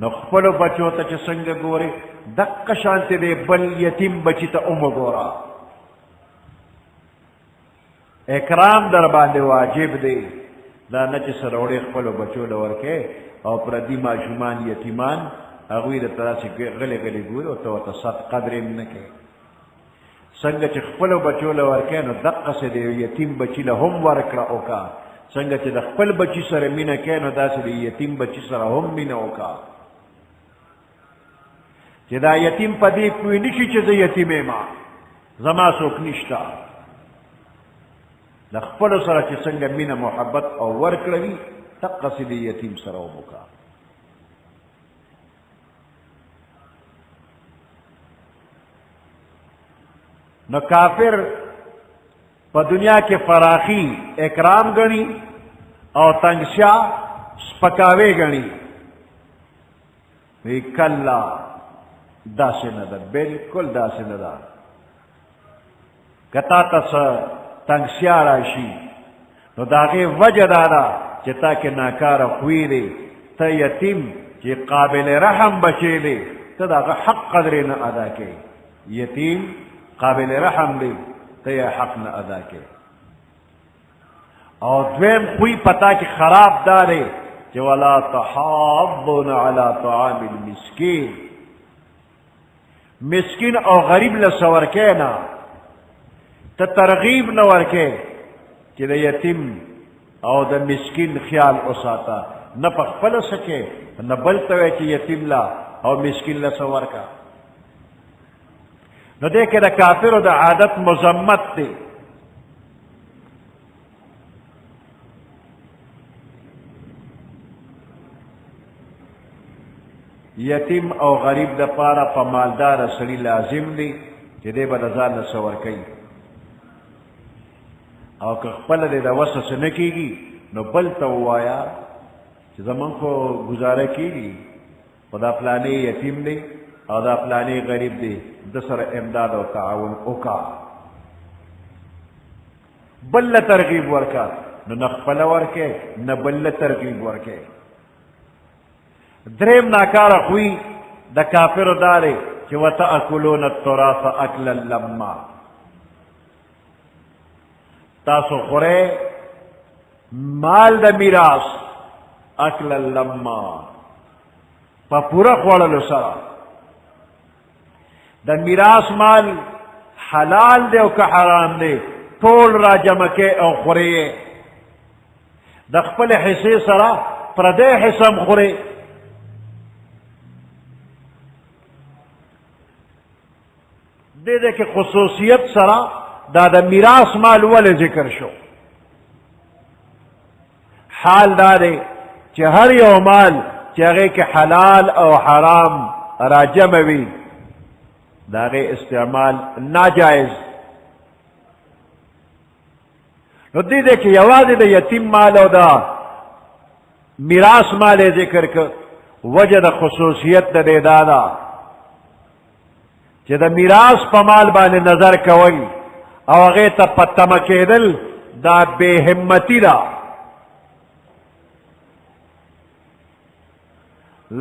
نو خپلو بچو ته چې څنګه ګورې دقه شانتې دی بل یتیم بچي ته هم وګوره اکرام در باندې واجب دی دا نه چې سروړې خپلو بچو له ورکې او پردي ماشومان یتیمان هغوی درته داسې غلې غلې ګوري او ته ورته صد قدر یې نه کوې څنګه چې خپلو بچو له ورکې نو دقسې د یتیم بچي له هم ورکړه وکړه څنګه چې د خپل بچي سره مینه کوې نو داسې د یتیم بچي سره هم مینه وکړه چې دا یتیم په دې پوه نه شي چې زه یتیم یم زما څوک نشته د خپلو سره چې څنګه مینه محبت او ورکړه وي دقسې د یتیم سره هم وکړه نو کافر په دنیا کې فراخي اکرام ګڼي او تنگشا سپکاوی ګڼي وی کلا داسې نه ده بالکل داسې نه ده که تا ته څه تنگشیا راشي نو د هغې وجه دا ده چې تا کې ناکاره خوی دی ته یتیم چې قابل رحم بچی دی ته د هغه حق قدرې نه ادا کوې یتیم قابل رحم دی ته یې حق نه ادا کوې او دویم خوی پتا کې خراب دا دی چې ولا تحاضون علی طعام المسکین مسکین او غریب له څه ورکې نه ته ترغیب نه ورکې چې د یتیم او د مسکین خیال وساته نه په خپله څه کې نه بل ته وایې چې یتیم له او مسکین له څه ورکه نو دې کې د کافرو د عادت مذمت دی یتیم او غریب د پاره په مالدار سړي لازم دی چې دې به د ځان نه څه ورکوي او که خپله دې د وسه څه نه کېږي نو بل ته ووایه چې زمونږ خو ګزاره کېږي خو دا فلانې یتیم دی او دا فلانې غریب دی د سره امداد او تعاون وکړه بل له ترغیب ورکړه نو نه خپله ورکې نه بل له ترغیب ورکې دریم ناکاره خوی د کافرو دا دی چې وتأکلون التراث اکلا لما تاسو خورئ مال د میراث اکلا لما په پوره خوړلو سره د میراث مال حلال دی او که حرام دی ټول را جمع کې او خورئ د خپل حصې سره پردی حصه هم خورئ دې دې کې خصوصیت سره دا د میراث مال ولې ذکر شو حال دا دی چې هر یو مال چې هغې کې حلال او حرام راجمع وي د هغې استعمال ناجایز نو دې دې کې یوازې د یتیم مال او د میراث مال یې ذکر که وجه د خصوصیت د دې دا ده چې د میراث په مال باندې نظر کول او هغې ته په تمه کېدل دا بې همتي ده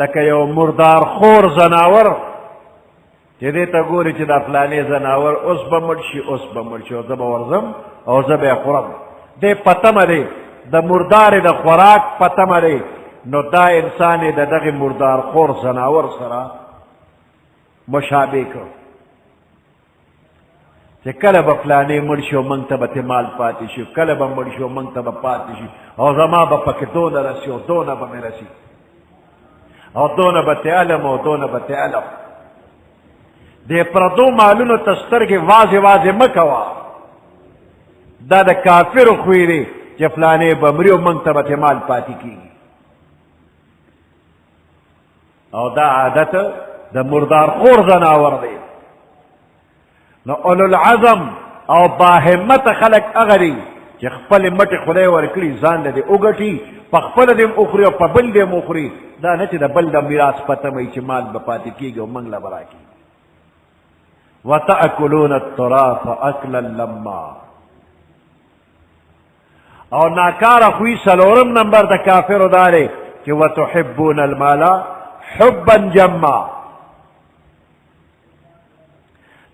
لکه یو مردار خور زناور چې دې ته ګوري چې دا فلانې زناور اوس به مړ شي اوس به مړ شي او زه به ورځم او زه به یې خورم دې په تمه دی د مردارې د خوراک په تمه دی نو دا انسان یې د دغې مردار خور زناور سره مشابه کړ چې کله به فلانې مړ شي او موږ ته به مال پاتې شي کله به مړ شي او موږ ته به پاتې شي او زما به پکې دونه رسي او دونه به مې رسي او دونه به ته علم او دونه به ته علم دې پردو مالونو ته سترګې واضح واضح مه کوه دا د کافرو خوی دی چې فلانې به مري او موږ ته به مال پاتې کېږي او دا عادت د مردار خور زناور دی نو اولو العظم او باهمت خلق هغه دي چې خپلې مټې خدای ورکړي ځان له دې وګټي په خپله دې هم وخوري او په بل دې هم وخوري دا نه چې د بل د میراث پته وي چې مال به پاتې کېږي او موږ له به راکړي وتأکلون التراث اکلا لما او ناکاره خوی څلورم نمبر د کافرو دا دی چې وتحبون المال حبا جما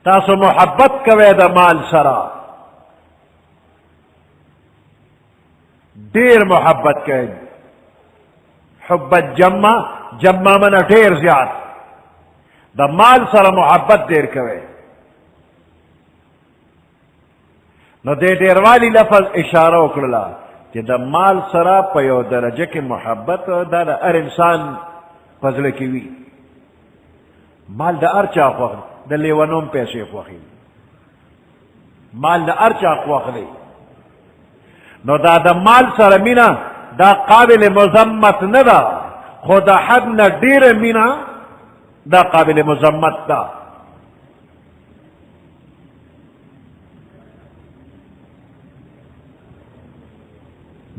تاسو محبت کوئ د مال سره ډیر محبت کوئ حب جما جما من ډیر زیات د مال سره محبت ډیر کوئ نو دې ډیروالی لفظ اشاره وکړله چې د مال سره په یو درجه کې محبت دا د هر انسان په زړه کې وي مال د هر چا خوښ د لیونوم پیسې خوښي مال د هر چا خوښ دی نو دا د مال سره مینه دا قابل مذمت نه ده خو د حد نه ډیره مینه دا قابل مذمت ده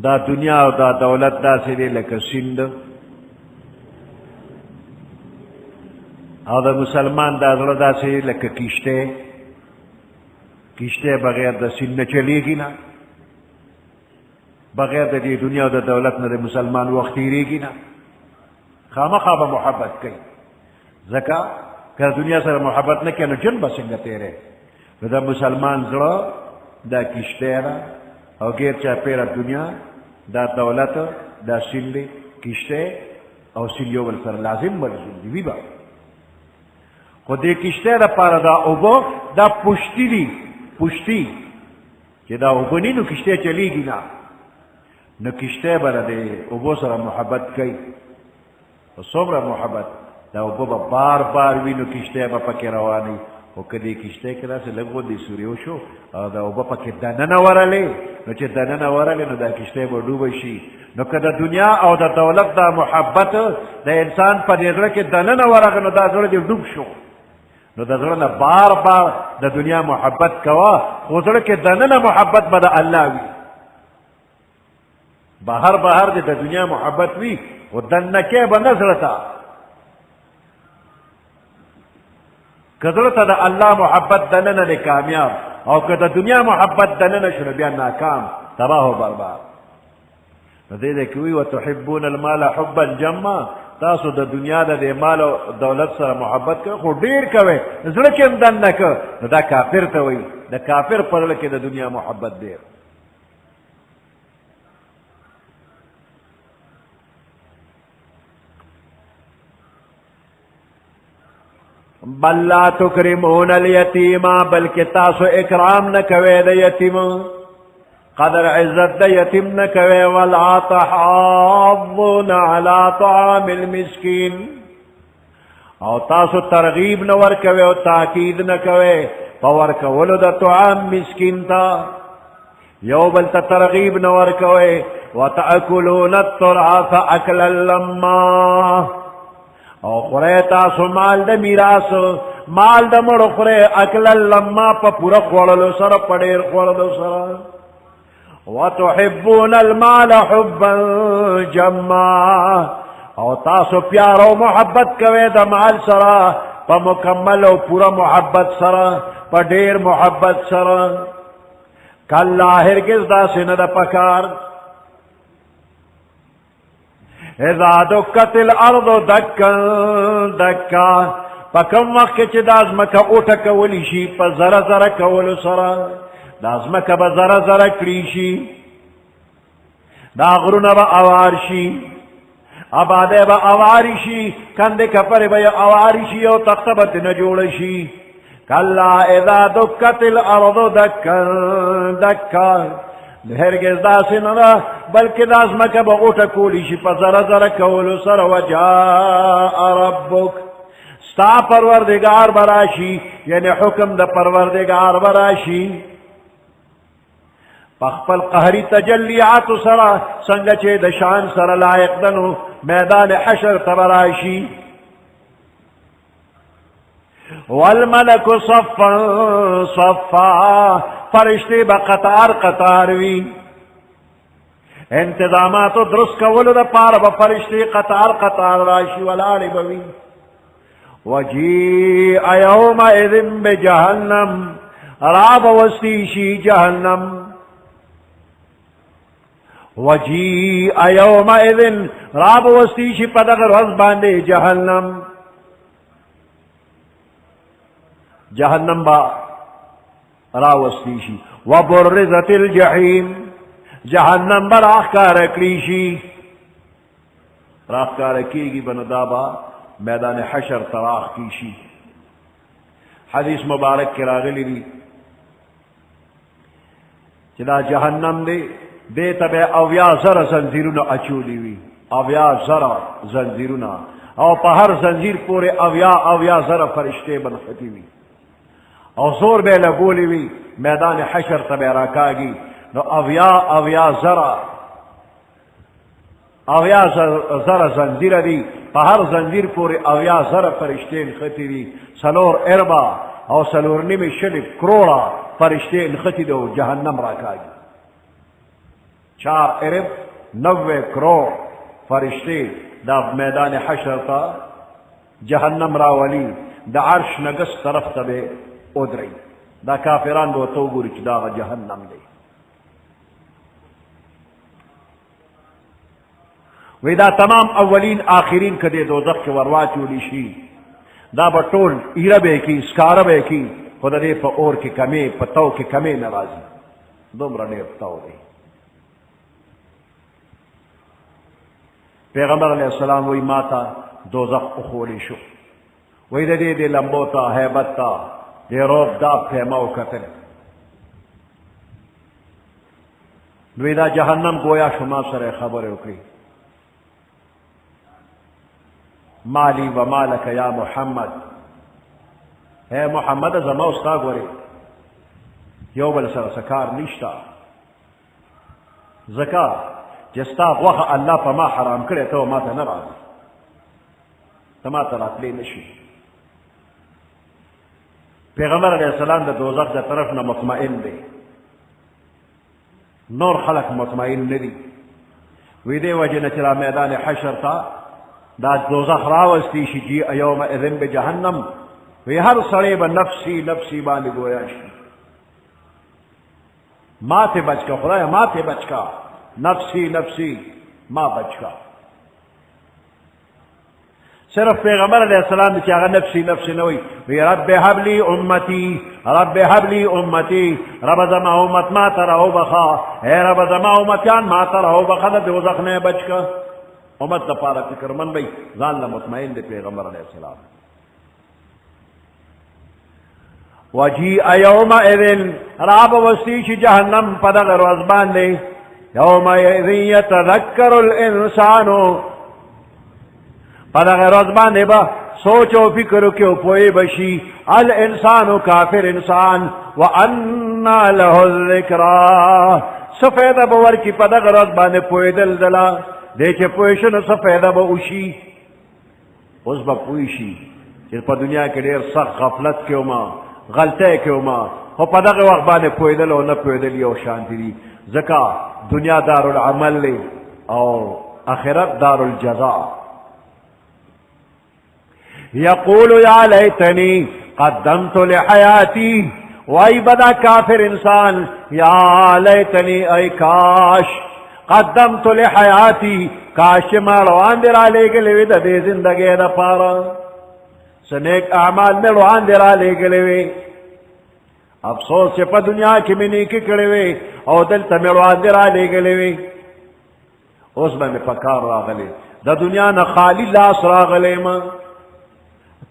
دا دنیا او دا دولت داسې دی لکه سیند او د مسلمان دا زړه داسې لکه کشته بغیر د سیند نه چلیږي نه بغیر د دې دنیا او د دولت نه د مسلمان وخت تېرېږي نه خامخا به محبت کوي ځکه که دنیا سره محبت نه کوي نو ژوند به څنګه تېری نو د مسلمان زړه دا کشته ده او غیر چاپېره دنیا دا دولت دا سیند کشته او سیند یو بل سره لازم ملزوم دي وي به خو دې کشته دپاره دا اوبه دا پشتي دي پشتي چې دا اوبه ني نو کشته چلیږي نه نو کشته به د اوبو سره محبت کوي او څومره محبت دا اوبه به بار بار وي نو کشته به پکې روانوي خو که دې کشته کې داسې لږ غوندې سوري وشو او دا اوبه پکې دننه ورلې نو چې دننه ورلې نو دا کشته به ډوبه شي نو که د دنیا او د دولت دا محبت د انسان په دې زړه کې دننه ورغی نو دا زړه دې ډوب شو نو د زړه نه بار بار د دنیا محبت کوه خو زړه کې دننه محبت به د الله وي بهر بهر دې د دنیا محبت وي او دننه کې به نه زړه ته که زړه ته د الله محبت دننه دی کامیاب او که د دنیا محبت دننه شو نو بیا ناکام تباه و برباد نو دې دی کې وي وتحبون المال حبا جما تاسو د دنیا د دې مال او دولت سره محبت کوئ خو ډېر کوئ زړه کې هم دننه که نو دا کافر ته وایي د کافر په زړه کې د دنیا محبت ډېر بل لا تکرمون الیتیم بلکہ تاسو اکرام نہ کوئے د یتیم قدر عزت د یتیم نہ کوئے ولا تحاضون علی طعام المسکین او تاسو ترغیب نہ ور کوئے او تاکید نہ کوئے پور کولو د طعام مسکین تا یو بل ته ترغیب نہ ور کوئے وتاکلون التراث اکلا لما او خورے تاسو مال د میراث مال د مړو خورے اکل لما په پورا خوړلو سره په ډېر خوړلو سره وتحبون المال حبا جما او تاسو پیار او محبت کوئ د مال سره په مکمل او پورا محبت سره په ډېر محبت سره کلا هرگز داسې نه ده پکار اذا دکت الارض دکا دکا پا کم وقت چی دا ازمکا اوٹا کولی شی پا زر زر کولو سرا دا ازمکا با زر زر کری شی دا غرونا با اوار شی آباده با اواری شی کند کپر با اواری شی او تختبت نجوڑ شی کلا اذا دکت الارض دکا دکا هرگز داسې نه ده بلکې دا ځمکه به غوټه کولی شي په زره زره کولو سره وجاء ربک ستا پروردګار به راشي یعنی حکم د پروردګار به راشي په خپل قهري تجلیاتو سره څنګه چې د شان سره لایق ده نو میدان حشر ته به راشي والملک صفا صفا فرشتے با قطار قطار وی انتظامات درست کولو دا پار با فرشتے قطار قطار راشی والآلی بوی وجیع یوم اذن بجہنم راب وستیشی جہنم وجیع یوم اذن راب وستیشی پدغر وز باندے جہنم جہنم با راوستیشی وبرزت الجحیم جہنم با راخکار کلیشی راخکار کیگی بندابا میدان حشر تراخ کیشی حدیث مبارک کی راغلی دی چلا جہنم دے تبے اویا زر زنزیرون اچولی وی اویا زر زنزیرون او پا ہر زنزیر پورے اویا زر فرشتے بنختی وی او زور بے لگولی وی میدان حشر تبے راکاگی نو اویا زر زنزیر دی پا ہر زنزیر پوری اویا زر فرشتے انخطی دی سلور اربا او سلور نمی شلب کروڑا فرشتے انخطی دو جہنم راکاگی 4 ارب 90 کروڑ فرشتے دا میدان حشر تا جہنم راولی دا عرش نگس طرف تبے ادری دا کافران دو تو گوری چی دا جہنم دی وی دا تمام اولین آخرین کدے دوزخ کے ورواچولی شی دا با طول ایربے کی سکاربے کی خدا دے پا اور کی کمی پا تو کی کمی نرازی دومرا دیر تو دی پیغمبر علیہ السلام وی ماتا دوزخ اخولی شو وی دا دے لمبوتا حیبتا دے روب داب پیماو کتن نوی دا جہنم گویا شما سر خبر اکری مالی و مالک یا محمد اے محمد زما استا گوری یو بل سر سکار نشتا زکا جستا وخ اللہ پا ما حرام کرے تو ما تا نراز تما تا رات لے نشی پیغمبر علیہ السلام دا دوزخ دا طرف نا مطمئن دے نور خلق مطمئن ندی وی دې وجه نه چې را میدان حشر ته دا دوزخ راوستی شي جیء یومئذ بجهنم وی هر سړی به نفسی نفسی باندې گویا شي ما ته بچ کا خدای ما ته بچ کا نفسی نفسی ما بچ کا صرف پیغمبر علیہ السلام چې هغه نفسی نفسی نه وی رب هب لی امتی رب هب لی امتی رب زما امت ما ترهو بخا اے رب زما امتیان ما ترهو بخا د دوزخ نه بچ کا امت لپاره فکرمن وي ځان له مطمئن دی پیغمبر علیہ السلام وجیء یومئذ راب وسیش جهنم په دغه ورځ باندې یومئذ یتذکر الانسان په دغه ورځ باندې به سوچ او فکر وکړي او پوه بشي الانسان کافر انسان وانا له الذکرى څه فایده به ورکړي په دغه ورځ باندې پوهېدل دله دی چې پوه شو نو څه فایده به وشي اوس به پوه شي چې په دنیا کې ډېر سخت غفلت کې وما غلطی کې وما خو په دغه وخت باندې پوهېدل او نه پوهېدل یو شانتي دي ځکه دنیا دارالعمل دی او آخرت دارالجزا یقول یا لیتنی قدمت لحیاتی وائی بدا کافر انسان یا لیتنی ای کاش قدمت لحیاتی کاش ما روان دی را لے گلے وی دا دے زندگی دا پارا سنیک اعمال میں روان دی را لے گلے وی افسوس سے پا دنیا کی میں نیکی کرے وی او دلتا میں روان دی را لے گلے وی اس میں پکار راغلے دا دنیا نا خالی لاس راغلے ما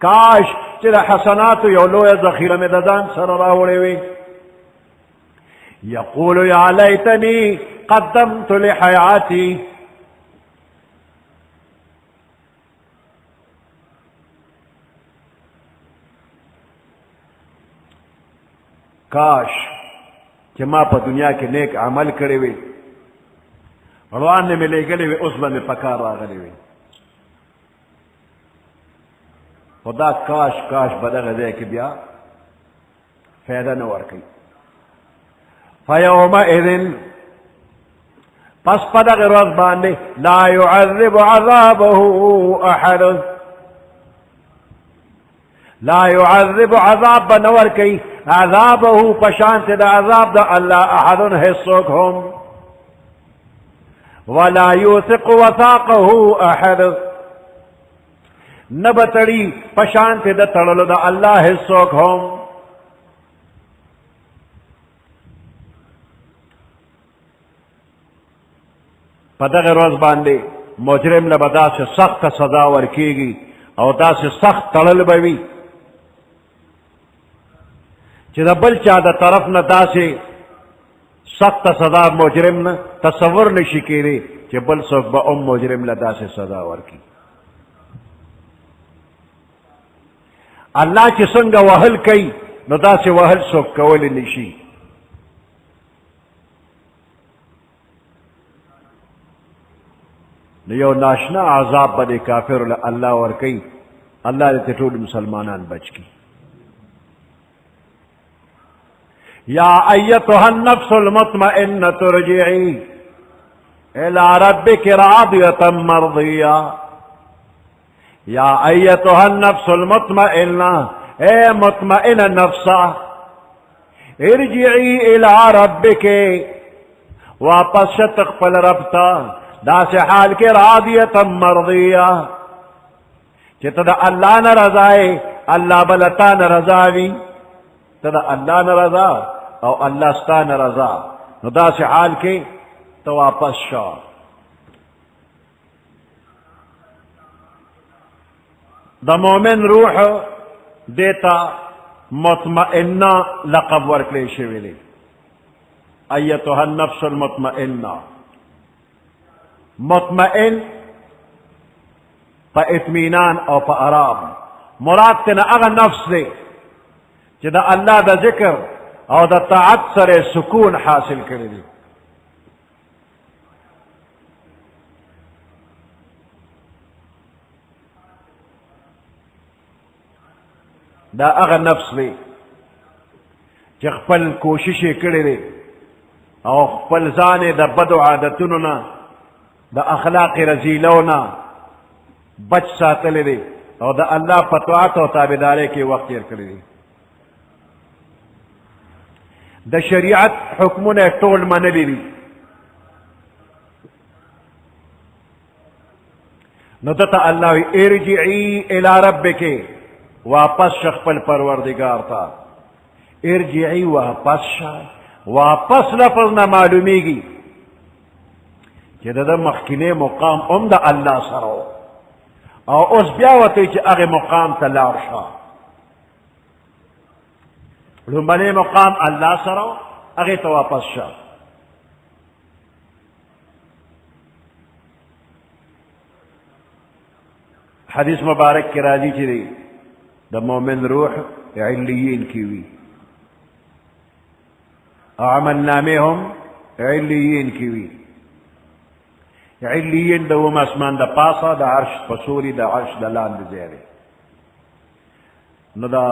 کاش چې د حسناتو یو لویه ذخیره مې د ځان سره راوړې وي یقول یا لیتنی قدمت لحیاتی کاش چې ما په دنیا کې نیک عمل کړی وي روان مې لېږلی وي اوس به مې په کار راغلی وي خدا کاش کاش بدغه ځای کې بیا فایده نه ورکوي فیومئذ پس په دغه ورځ باندې لا يعذب عذابه احد لا يعذب عذاب به نه ورکوي عذابه په شانت د عذاب د الله احد هیڅوک هم ولا یوثق وثاقه احد نبتڑی پشانت د تړلو د الله هیڅوک هم په دغه ورځ باندې مجرم له به داسې سخته سزا ورکېږي او داسې سخت تړل به وي چې د بل چا د طرف نه داسې سخته سزا مجرم نه تصور نشي کېدی چې بل څوک به مجرم له داسې سزا ورکړي الله چې څنګه وهل کوي نو داسې وهل څوک کولی نشي نو یو ناشنا عذاب به د کافرو له الله ورکوي الله دې ټول مسلمانان بچ کړي یا ایتها النفس المطمئنة ارجعي الى ربك راضية مرضية یا ایتها النفس المطمئنة اے مطمئن نفسا ارجعی الى ربک واپس شتق پل ربتا دا سے حال کے راضیتا مرضیہ چتا دا اللہ نرضائے اللہ بلتا نرضاوی تا دا اللہ نرضا او اللہ ستا نرضا نو دا سے حال کے تو واپس شا دا مومن روح دیتا مطمئنہ لقب ورکلے شویلے ایتها النفس المطمئنہ مطمئن پا اطمینان او پا آرام مراد تینا اغا نفس دے چی دا اللہ دا ذکر او دا طاعت سر سکون حاصل کردی دا اغا نفس دی چې خپل کوشش کړی دی او خپل ځان د بدو عادتونو نه د اخلاق رذیلونا بچ ساتلی دی او د الله په طاعت او تابعدارۍ کې وخت تیر کړی دی د شریعت حکمونه ټول منلي دي نو دته الله وی ارجعی الی ربک واپس شه خپل پروردگار ته ارجعی واپس شه واپس لفظ نه معلومیږي چې د مخکینه مقام هم د الله سره او اوس بیا وته چې هغه مقام ته لاړ شه لومبنی مقام الله سره هغه ته واپس شه حدیث مبارک کی راضی چی د مومن روح علیین کی وی عمل نامه هم علیین کی وی علیین د وم اسمان د پاسه د عرش پسوری د عرش د لاندې ځای نو دا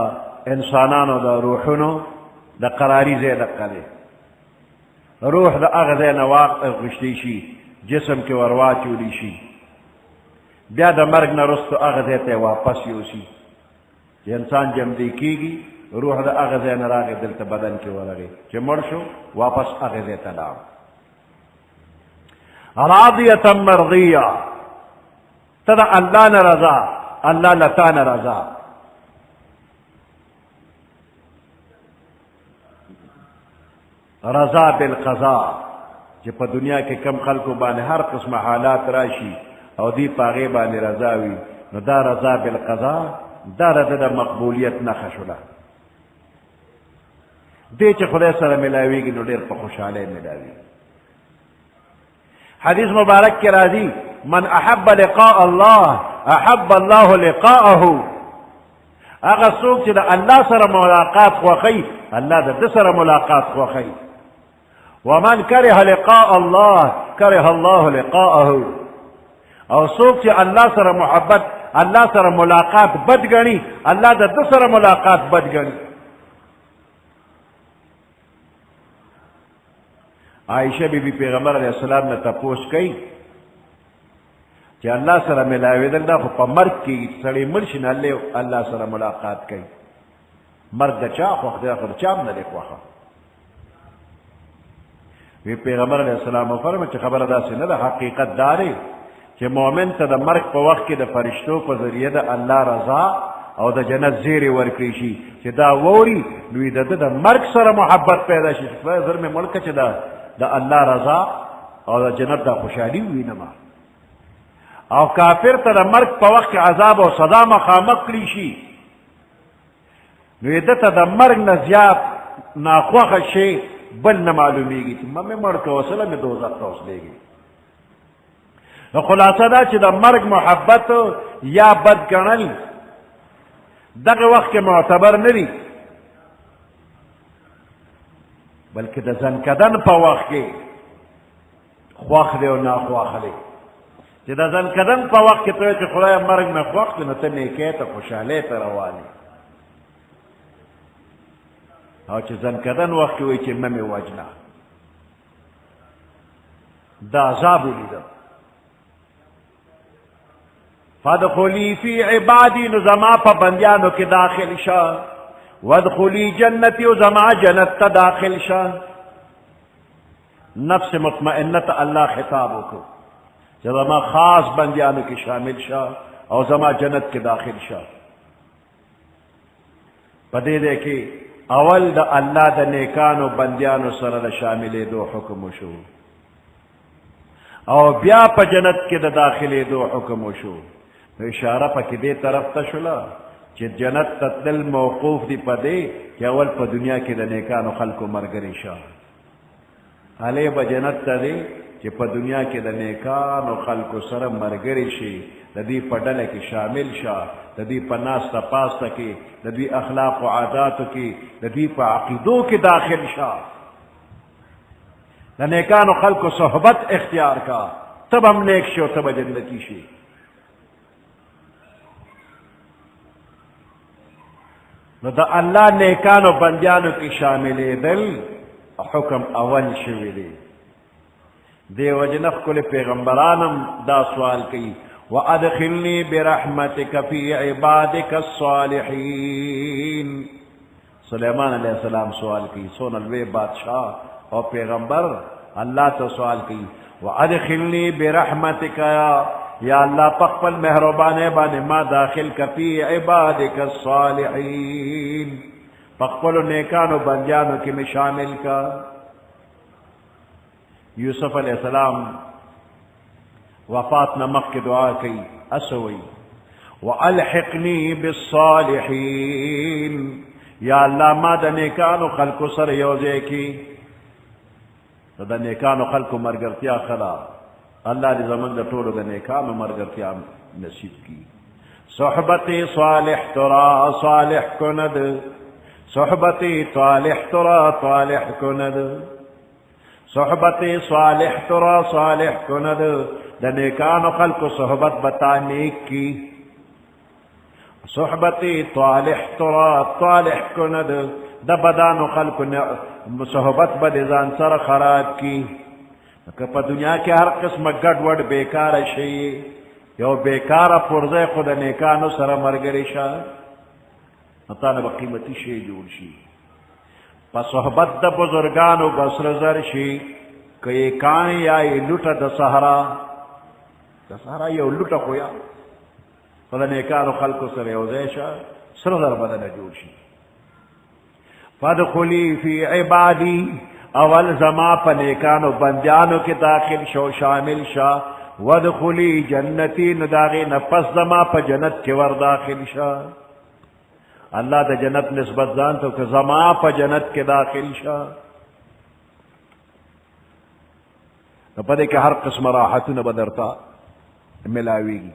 انسانانو د روحونو د قراری ځای دقه دی روح د هغه ځای نه واخیستی شي جسم کې ورواچولی شي بیا د مرګ نه وروسته هغه ځای ته واپس یوسي چې انسان جمدی کېږي روح د هغه ځای نه راغی دلته بدن کې ورغی چې مړ شو واپس هغه ځای ته لاړ راضیة مرضیه ته د الله نه رضا الله له تا نه رضا رضا بالقضاء چې په دنیا کې کم خلکو باندې هر قسم حالات راشي او دی پاغه باندې رضا وي نو دا رضا بالقضاء دا د مقبولیت نښه شوله دې چې خدای سره ملاویږي نو ډېر په خوشحالۍ ملاویږي حدیث مبارک کې راځي من احب لقاء الله احب الله لقاءه هغه څوک چې د الله سره ملاقات خوښوي الله د ده سره ملاقات خوښوي ومن كره لقاء الله كره الله لقاءه او څوک چې الله سره محبت الله سره ملاقات بد ګڼي الله د ده سره ملاقات بد ګڼي عائشہ بی بی پیغمبر علیہ السلام نے تپوس کوي چې الله سره ملاوېدل دا خو په مرګ کې سړی مړ شي نه الله سره ملاقات کوي مرګ د چا خوښ دی خو چا هم نه دی خوښه وی پیغمبر علیہ السلام فرمایي چې خبره داسې نه ده حقیقت دا دی چې مؤمن ته د مرګ په وخت کې د فرشتو په ذریعه د الله رضا او د جنت زیری ورکړي شي چې دا ووري نو د مرګ سره محبت پیدا شي زر مې ملک چې د الله رضا او د جنت د خوشحالي وینم او کافر ته د مرګ په وخت کې عذاب او صدا مخامخ کړي شي نو دته د مرګ نه زیات ناخوښه شي بل نه معلومیږي چې مې مړ که وسله مې دوزخ ته وسلېږي نو خلاصه دا چې د مرګ محبت یا بد ګڼل دغه وخت کې معتبر نه دي بلکې د زنکدن په وخت کې خوښ دی او ناخوښ دی چې د زنکدن په وخت کې ته چې خدای مرګ مې خوښ دی نو ته نیکۍ ته خوشحالۍ ته روان یې او چې زنکدن وخت کې وایي چې مه مې وجنه دا عذاب ولیدم فادخلی فی عبادی نو زما په بندیانو کې داخل شه وادخلی جنتی و زما جنت ته داخل شه نفس مطمئنه ته الله خطاب وکړو چې زما خاص بندیانو کې شامل شه او زما جنت کې داخل شه په دې کې اول د الله د نیکانو بندیانو سره د شاملېدو حکم وشو او بیا په جنت کې د داخلېدو حکم وشو اشاره پکې دې طرف ته شوله چې جنت ته تلل موقوف دی په دې چې اول په دنیا کې د نیکانو خلکو ملګری شه هلې به جنت ته دی چې په دنیا کې د نیکانو خلکو سره ملګری شي د دې په ډله کې شامل شه د دې په ناسته پاسته کې د دې اخلاق و عاداتو کې د دې په عقیدو کې داخل شه د نیکانو خلکو صحبت اختیار کا تب هم نیک شو تب جنتی شي نو د الله نیکانو بندیانو کې شاملېدل حکم اول شوی دی دے وجنخ کل پیغمبرانم دا سوال کی وَأَدْخِلْنِي بِرَحْمَتِكَ فِي عِبَادِكَ الصَّالِحِينَ سلیمان علیہ السلام سوال کی سون الوے بادشاہ اور پیغمبر اللہ تو سوال کی وَأَدْخِلْنِي بِرَحْمَتِكَ یا اللہ پخپل مہربانے بانے ما داخل کا فی عبادک الصالحین پخپل نیکانو بندیانو کی میں شامل کا یوسف علیہ السلام وفات نمک کی دعا کی اسوئی وَأَلْحِقْنِي بِالصَّالِحِينَ یا اللہ ما دا نیکانو خلقو سر یوزے کی دا نیکانو خلقو مرگرتیا خلا اللہ دی زمان دا طولو دا نیکانو مرگرتیا نصیب کی صحبتی صالح ترا صالح کند صحبتی صالح ترا صالح کند صحبتی صالح ترا صالح کند دا نیکانو خلقو صحبت بتا نیک کی صحبتی صالح ترا صالح کند دا بدانو خلقو صحبت بدزان سر خراب کی کہ پا دنیا کے ہر قسم گڑ وڑ بیکار شئی یو بیکار پرزے خود نیکانو سر مرگری شا نتانا با قیمتی شئی جوڑ شی پا صحبت دا بزرگانو بسر زر شی کہ یہ کان یا یہ لوٹا دا سہرا یو لوٹا خویا خود نیکانو خلقو سر یوزے شا سر زر بدن جوڑ شی فادخلی فی عبادی اول زما پا نیکانو بندیانو کی داخل شو شامل شا ودخلی جنتی نداغی نفس زما پا جنت کی ور داخل شا اللہ دا جنت نسبت زانتو کہ زما پا جنت کی داخل شا پدے کہ ہر قسم راحتون بدرتا ملاویگی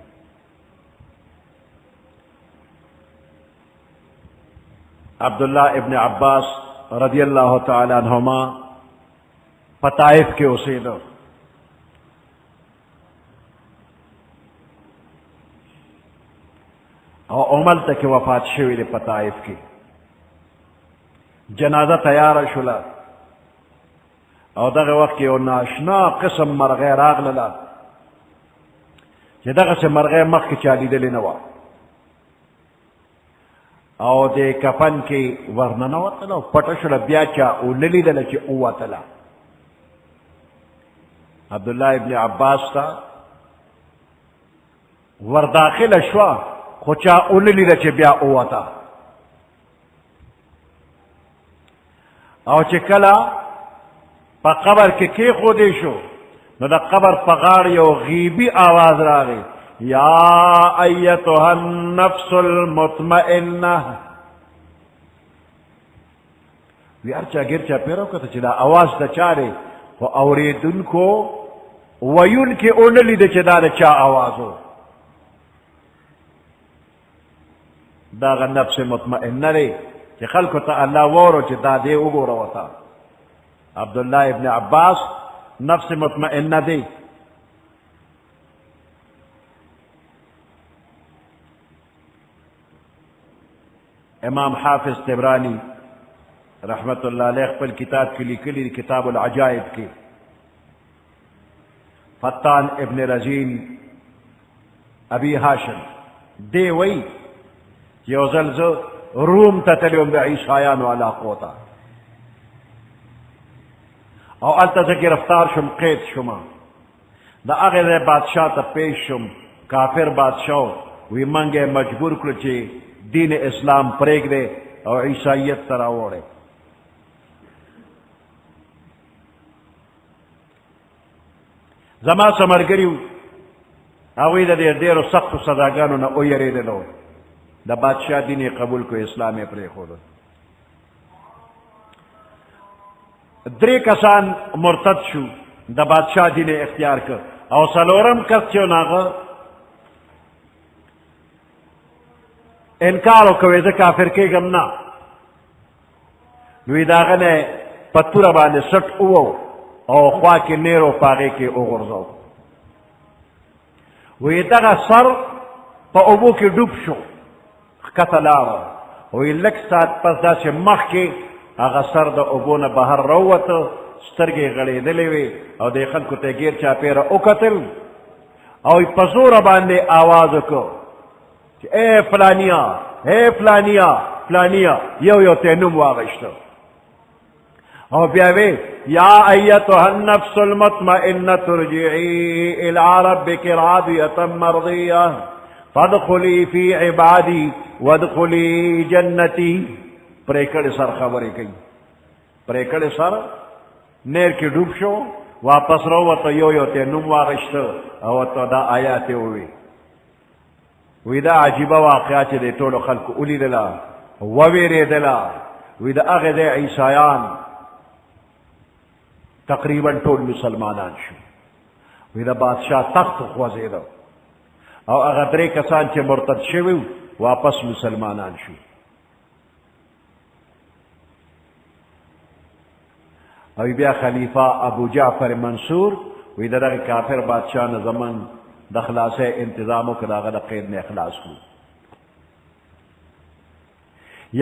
عبداللہ ابن عباس رضی اللہ تعالی عنہما پتائف کے اسیدو اور عمل تک وفات شوی دے پتائف کی جنازہ تیار شلا اور دغه وقت یو ناشنا قسم مرغی راغللا چې دغه سے مرغی مخ کی چالی دلی نوا او دے کفن کی ورننا وطلا پتشل بیاچا اوللی دل چی اواتلا عبداللہ ابن عباس تا ورداخل شوا خوچا اوللی دل چی بیا اواتا او چی کلا پا قبر کی خودی شو نو دا قبر پا غار یو غیبی آواز راگی یا ایتها النفس المطمئنہ وی ارچا گرچا پیرو کتا چلا آواز دا چارے و اوریدن کو ویون کے اونلی دا چدا دا چا آوازو دا غا نفس مطمئنہ لے چی خلکو تا اللہ وورو چی دا دے اگو روتا عبداللہ ابن عباس نفس مطمئنہ دے امام حافظ طبرانی رحمت اللہ علیہ پل کتاب کے لکلی کتاب العجائب کی فتان ابن رزین ابی ہاشم دے وی یو زلزو روم تتلیوم بے عیسائیان والا قوتا او علتا سے گرفتار شم قید شما دا اغیر بادشاہ تا پیش شم کافر بادشاہ وی منگے مجبور کلچے دین اسلام پریگ دے اور عیسائیت تراوڑے زما سمرگریو اوی دا دیر دیر سخت صداگانو نا اویرے دلو دا بادشاہ دین قبول کو اسلام پریگ خودو درے کسان مرتد شو دا بادشاہ دین اختیار کر او سلورم کس چو ناغا انکارو کوئی دا کافر کے گمنا نوی داغا نے پتورا بانے سٹ او او خواہ کے نیرو پاگے کے اغرزو وی داغا سر پا ابو کی ڈوب شو قتلاو وی لک سات پس دا سے مخ کے اغا سر دا ابونا بہر روت سترګې غړېدلې وې او دې خلکو ته ګیر چاپېره وکتل او په زوره باندې آواز وکړو چې اے فلانیا اے فلانیا فلانیا یو یو ته نوم واغشتو او بیا وی یا ایتها النفس المطمئنه ارجعي الى ربك راضيه مرضيه فادخلي في عبادي وادخلي جنتي پریکړ سر خبرې کوي پریکړ سر نیر کې ډوب شو واپس راوته یو یو ته نوم واغشتو او ته دا آیات وی وی دا عجیبه واقعه چې د ټولو خلکو ولیدله وویرېدله وی د هغې د عیسایان تقریبا ټول مسلمانان شو وی د بادشاه تخت خوځېده او هغه درې کسان چې مرتد شوي واپس مسلمانان شو او بیا خلیفہ ابو جعفر منصور وی دغه کافر بادشاه نه زمن د خلاصې انتظام وکړ هغه د قید نه اخلاص کړو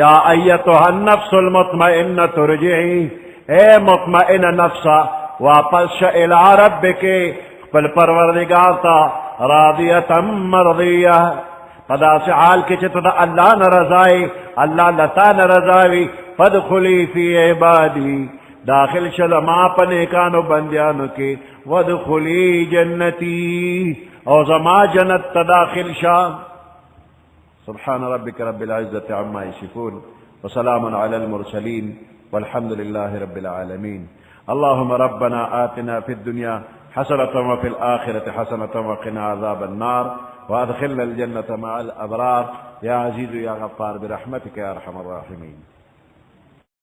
یا ایتها النفس المطمئنه ارجعي اے مطمئنه نفسا واپس شه الی ربک خپل پروردگار ته راضیه مرضیه په داسې حال کې چې ته د الله نه رضایې الله لتا نه رضاوي فادخلي فی عبادي داخل شل ما په نیکانو بندیانو کې وادخلي جنتی او زما جنت ته داخل شاه سبحان ربك رب العزة عما يصفون وسلام على المرسلين والحمد لله رب العالمين اللهم ربنا آتنا في الدنيا حسنة وفي الآخرة حسنة وقنا عذاب النار وأدخلنا الجنة مع الأبرار يا عزيز يا غفار برحمتك يا أرحم الراحمين